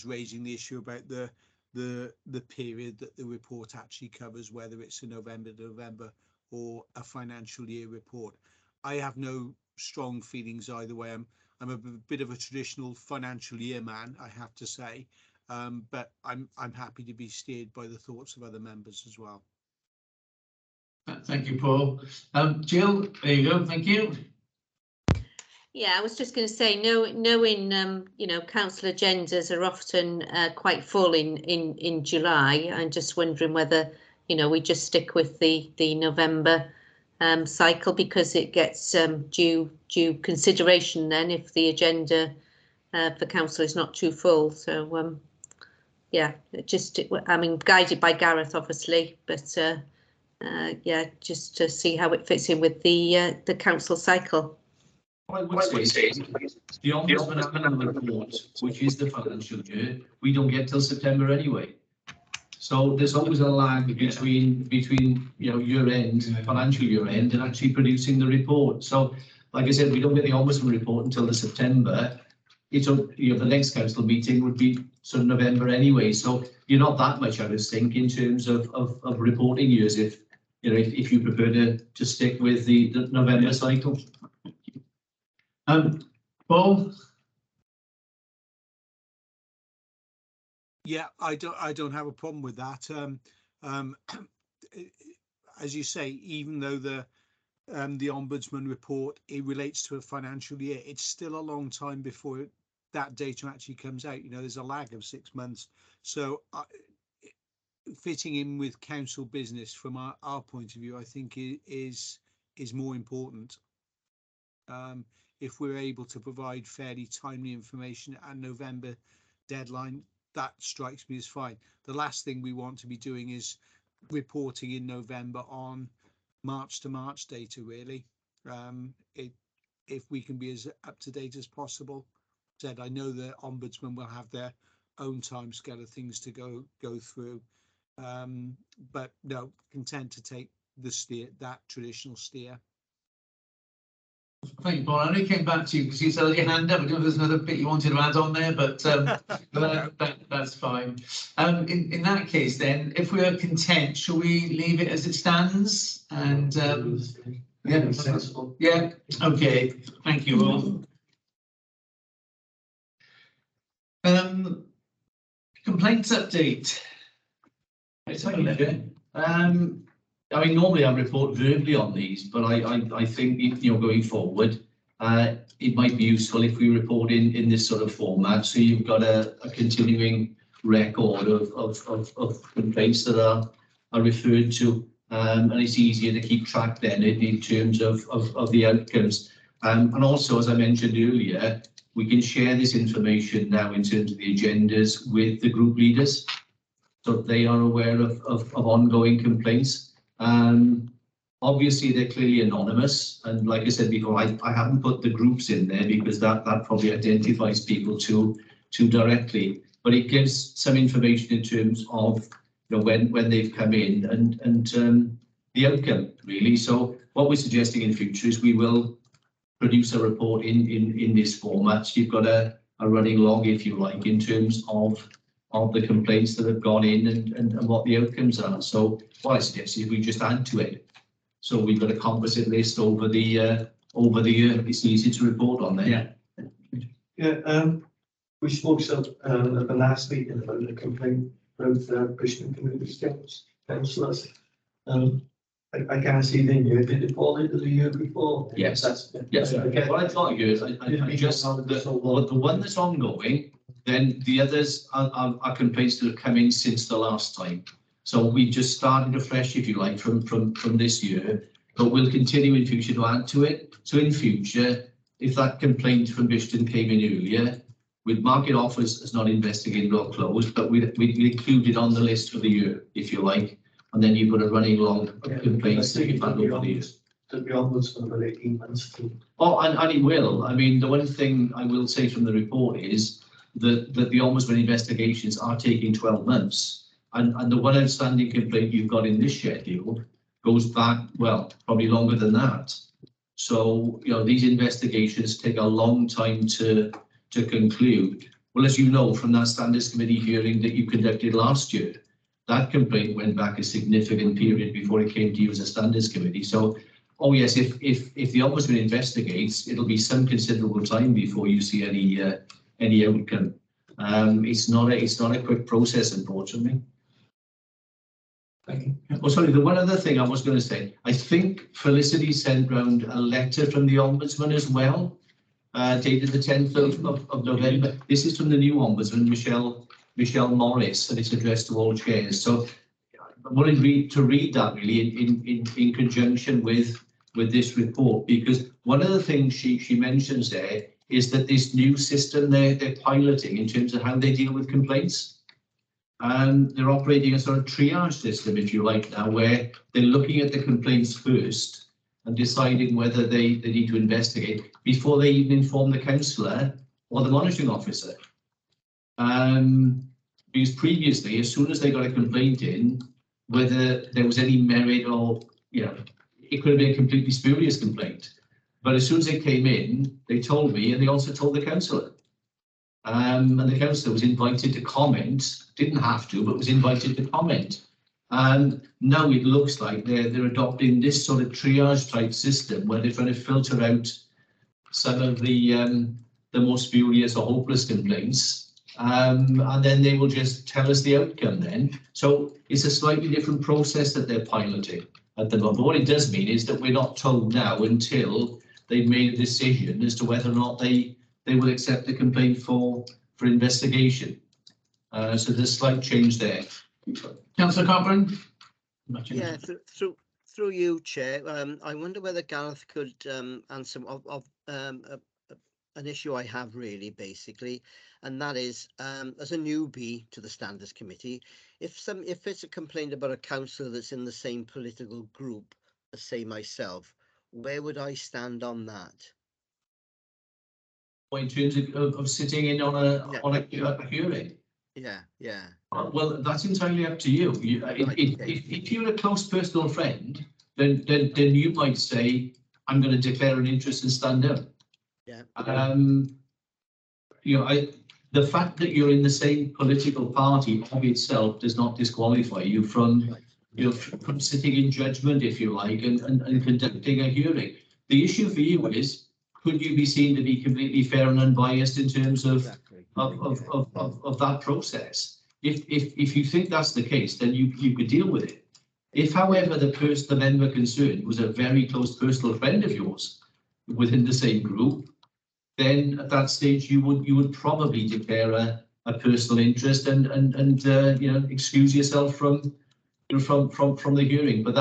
raising the issue about the period that the report actually covers, whether it's a November to November or a financial year report. I have no strong feelings either way. I'm a bit of a traditional financial year man, I have to say, but I'm happy to be steered by the thoughts of other members as well. thank you, Paul. Jill, there you go. Thank you. Yeah, I was just going to say, knowing council agendas are often quite full in July. I'm just wondering whether we just stick with the November cycle, because it gets due consideration then if the agenda for council is not too full. So yeah, guided by Gareth obviously, but yeah, just to see how it fits in with the council cycle. I would say the Ombudsman annual report, which is the financial year, we don't get till September anyway. So there's always a lag between year end, financial year end, and actually producing the report. So, like I said, we don't get the Ombudsman report until the September. It's the next council meeting would be sort of November anyway. So you're not that much out of sync in terms of reporting years if you prefer to stick with the November cycle. Paul? Yeah, I don't have a problem with that. As you say, even though the Ombudsman report, it relates to a financial year, it's still a long time before that data actually comes out. There's a lag of 6 months. So fitting in with council business from our point of view, I think is more important. If we're able to provide fairly timely information at November deadline, that strikes me as fine. The last thing we want to be doing is reporting in November on March to March data, really. If we can be as up to date as possible. Said, I know the Ombudsman will have their own timescale of things to go through, but no, content to take the steer, that traditional steer. Thank you, Paul. I only came back to you because you said your hand up. I don't know if there's another bit you wanted to add on there, but that's fine. In that case, then, if we are content, shall we leave it as it stands? And yeah, sensible. Yeah. Okay. Thank you all. Complaints update. I mean, normally I report verbally on these, but I think, you know, going forward, it might be useful if we report in this sort of format. So you've got a continuing record of complaints that are referred to, and it's easier to keep track then in terms of the outcomes. And also, as I mentioned earlier, we can share this information now in terms of the agendas with the group leaders, so they are aware of ongoing complaints. Obviously, they're clearly anonymous, and like I said before, I haven't put the groups in there because that probably identifies people too directly. But it gives some information in terms of, you know, when they've come in and the outcome, really. So what we're suggesting in future is we will produce a report in this format. So you've got a running log, if you like, in terms of the complaints that have gone in and what the outcomes are. So what I suggest is we just add to it. So we've got a composite list over the year. It's easy to report on there. Yeah. We spoke at the last meeting about the complaint about Bristol Community councillors. I can't see the year. Did it fall into the year before? Yes. Yes. What I thought is, I just the one that's ongoing. Then the others are complaints that have come in since the last time. So we just started afresh, if you like, from this year, but we'll continue in future to add to it. So in future, if that complaint from Bishton came in earlier, we'd mark it off as not investigated or closed, but we'd include it on the list for the year, if you like. And then you've got a running log of complaints that you've had over the years. To be onwards for about 18 months too. Oh, and it will. I mean, the one thing I will say from the report is that the Ombudsman investigations are taking 12 months. And the one outstanding complaint you've got in this schedule goes back, well, probably longer than that. So, you know, these investigations take a long time to conclude. Well, as you know, from that Standards Committee hearing that you conducted last year, that complaint went back a significant period before it came to you as a Standards Committee. So, oh yes, if the Ombudsman investigates, it'll be some considerable time before you see any outcome. It's not a quick process, unfortunately. Thank you. Oh, sorry, the one other thing I was going to say, I think Felicity sent round a letter from the Ombudsman as well, dated the 10th of November. This is from the new Ombudsman, Michelle Morris, and it's addressed to all chairs. So I wanted to read that really in conjunction with this report, because one of the things she mentions there is that this new system they're piloting in terms of how they deal with complaints. And they're operating a sort of triage system, if you like, now, where they're looking at the complaints first and deciding whether they need to investigate before they even inform the councillor or the monitoring officer. Because previously, as soon as they got a complaint in, whether there was any merit or, you know, it could have been a completely spurious complaint. But as soon as it came in, they told me, and they also told the councillor. And the councillor was invited to comment, didn't have to, but was invited to comment. And now it looks like they're adopting this sort of triage type system where they're trying to filter out some of the more spurious or hopeless complaints. And then they will just tell us the outcome then. So it's a slightly different process that they're piloting at the moment. But what it does mean is that we're not told now until they've made a decision as to whether or not they will accept the complaint for investigation. So there's a slight change there. Councillor Cobran? Yeah, through you, Chair. I wonder whether Gareth could answer. an issue I have really, basically, and that is, as a newbie to the Standards Committee, if it's a complaint about a councillor that's in the same political group as, say, myself, where would I stand on that? In terms of sitting in on a hearing. Yeah. Well, that's entirely up to you. If you're a close personal friend, then you might say, I'm going to declare an interest and stand up. Yeah. The fact that you're in the same political party of itself does not disqualify you from, from sitting in judgment, if you like, and conducting a hearing. The issue for you is, could you be seen to be completely fair and unbiased in terms of that process? If you think that's the case, then you could deal with it. If, however, the member concerned was a very close personal friend of yours within the same group, then at that stage you would probably declare a personal interest and excuse yourself from the hearing. But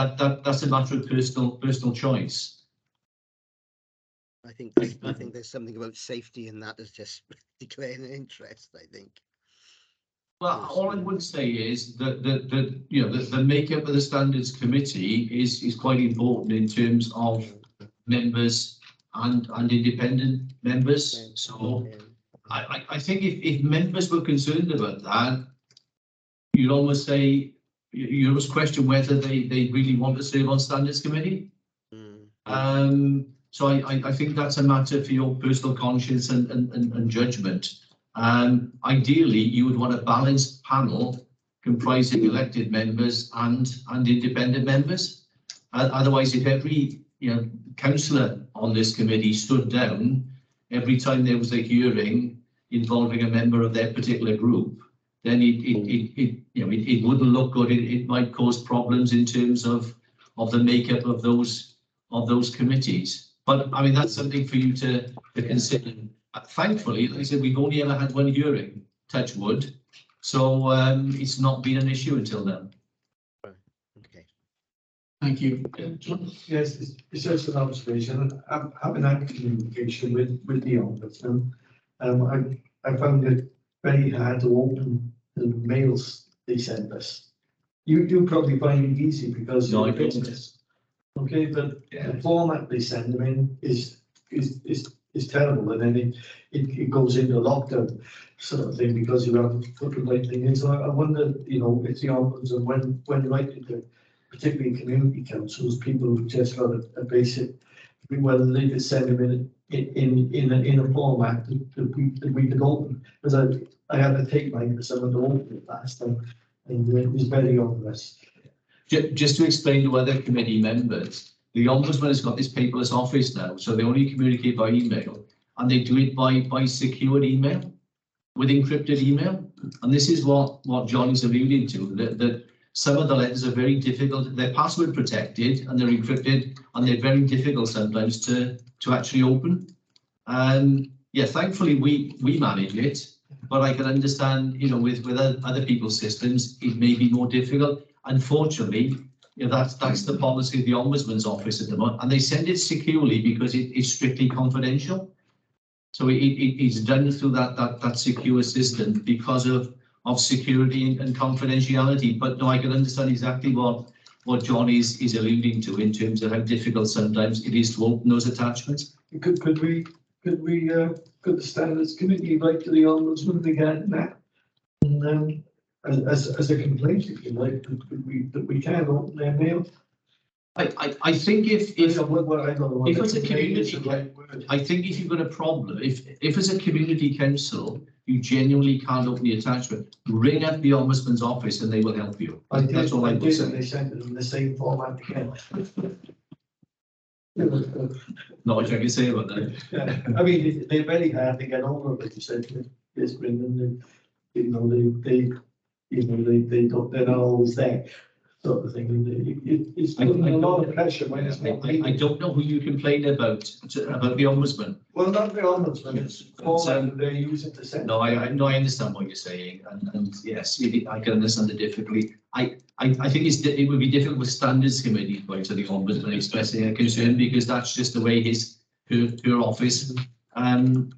that's a matter of personal choice. I think there's something about safety in that as just declaring an interest, I think. Well, all I would say is that the makeup of the Standards Committee is quite important in terms of members and independent members. So I think if members were concerned about that, you'd almost say, you almost question whether they really want to serve on Standards Committee. So I think that's a matter for your personal conscience and judgment. Ideally, you would want a balanced panel comprising elected members and independent members. Otherwise, if every councillor on this committee stood down every time there was a hearing involving a member of their particular group, then it wouldn't look good. It might cause problems in terms of the makeup of those committees. But I mean, that's something for you to consider. Thankfully, like I said, we've only ever had one hearing, touch wood, so it's not been an issue until now. Okay. Thank you. Yes, it's just an observation. I'm having had communication with the Ombudsman. I found it very hard to open the mails they send us. You probably find it easy because you're a business. Okay, but the format they send them in is terrible, and then it goes into lockdown sort of thing because you haven't put the right thing in. So I wonder, if the Ombudsman, when writing to particularly community councils, people who just got a basic, whether they could send them in a format that we could open, because I had to take mine to someone to open it last time, and it was very onerous. Just to explain to other committee members, the Ombudsman has got this paperless office now, so they only communicate by email, and they do it by secured email, with encrypted email. And this is what John is alluding to, that some of the letters are very difficult. They're password protected and they're encrypted, and they're very difficult sometimes to actually open. Yeah, thankfully we manage it, but I can understand, with other people's systems, it may be more difficult. Unfortunately, that's the policy of the Ombudsman's office at the moment, and they send it securely because it's strictly confidential. So it's done through that secure system because of security and confidentiality. But no, I can understand exactly what John is alluding to in terms of how difficult sometimes it is to open those attachments. Could the Standards Committee write to the Ombudsman regarding that? And as a complaint, if you like, that we can open their mail. I think if it's a community, right, I think if you've got a problem, if as a community council you genuinely can't open the attachment, ring up the Ombudsman's office and they will help you. That's all I would say. They sent it in the same format again. Not much I can say about that. Yeah. I mean, they're very hard to get over, like you said. Just bring them, they're not always there, sort of thing. It's putting a lot of pressure when it's not. I don't know who you complain about the Ombudsman. Well, not the Ombudsman, it's format they're using to send. No, I understand what you're saying, and yes, I can understand the difficulty. I think it would be difficult with Standards Committee going to the Ombudsman expressing a concern, because that's just the way her office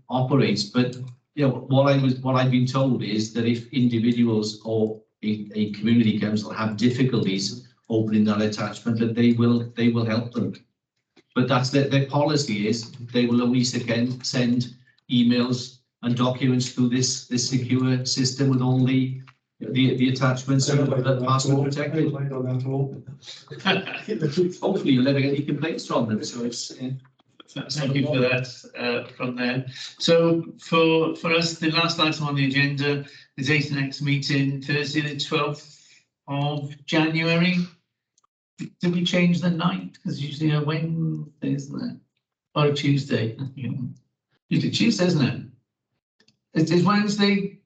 operates. But you know, what I've been told is that if individuals or a community council have difficulties opening that attachment, that they will help them. But that's their policy is they will only send emails and documents through this secure system with all the attachments that password protected. Hopefully you'll never get any complaints from them. So it's thank you for that from there. So for us, the last item on the agenda is the next meeting, Thursday the 12th of January. Did we change the night? Because usually a Wednesday, isn't it? Or a Tuesday. Usually Tuesday, isn't it? Is Wednesday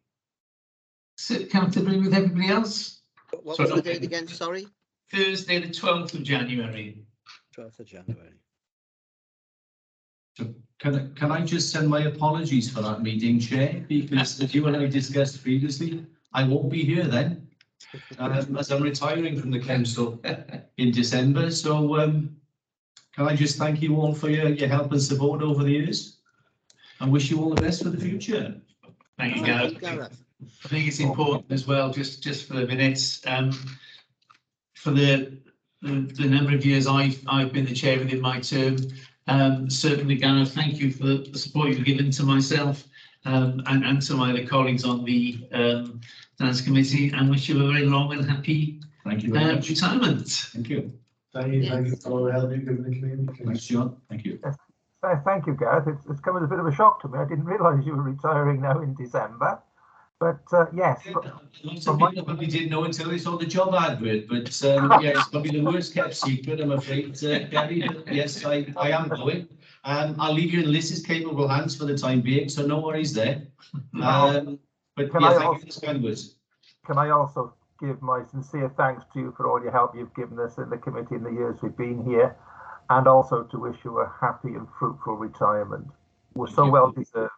sit comfortably with everybody else? What was the date again? Sorry? Thursday the 12th of January. 12th of January. So can I just send my apologies for that meeting, Chair? Because as you and I discussed previously, I won't be here then, as I'm retiring from the council in December. So can I just thank you all for your help and support over the years, and wish you all the best for the future. Thank you, Gareth. I think it's important as well, just for the minutes, for the number of years I've been the chair within my term. Certainly, Gareth, thank you for the support you've given to myself and to my other colleagues on the Finance Committee, and wish you a very long and happy retirement. Thank you. Thank you for all the help you've given the community. Thanks, John. Thank you. Thank you, Gareth. It's come as a bit of a shock to me. I didn't realise you were retiring now in December. But yes. Lots of people probably didn't know until they saw the job advert, but yeah, it's probably the worst kept secret, I'm afraid, Gary. Yes, I am going. I'll leave you in Liz's capable hands for the time being, so no worries there. But yeah, thank you for the kind words. Can I also give my sincere thanks to you for all your help you've given us in the committee in the years we've been here, and also to wish you a happy and fruitful retirement. We're so well deserved.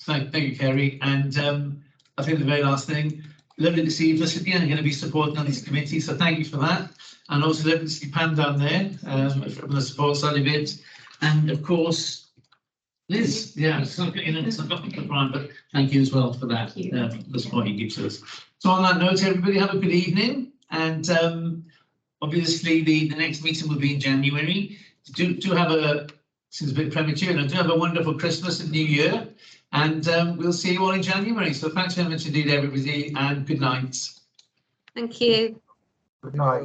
Thank you, Kerry. And I think the very last thing, lovely to see you, Felicity. I'm going to be supporting on this committee, so thank you for that. And also lovely to see Pam down there from the support side of it. And of course, Liz, yeah, it's not got Brian, but thank you as well for that, the support you give to us. So on that note, everybody have a good evening. And obviously the next meeting will be in January. Do have a, seems a bit premature, and do have a wonderful Christmas and New Year. And we'll see you all in January. So thanks very much indeed, everybody, and good night. Thank you. Good night.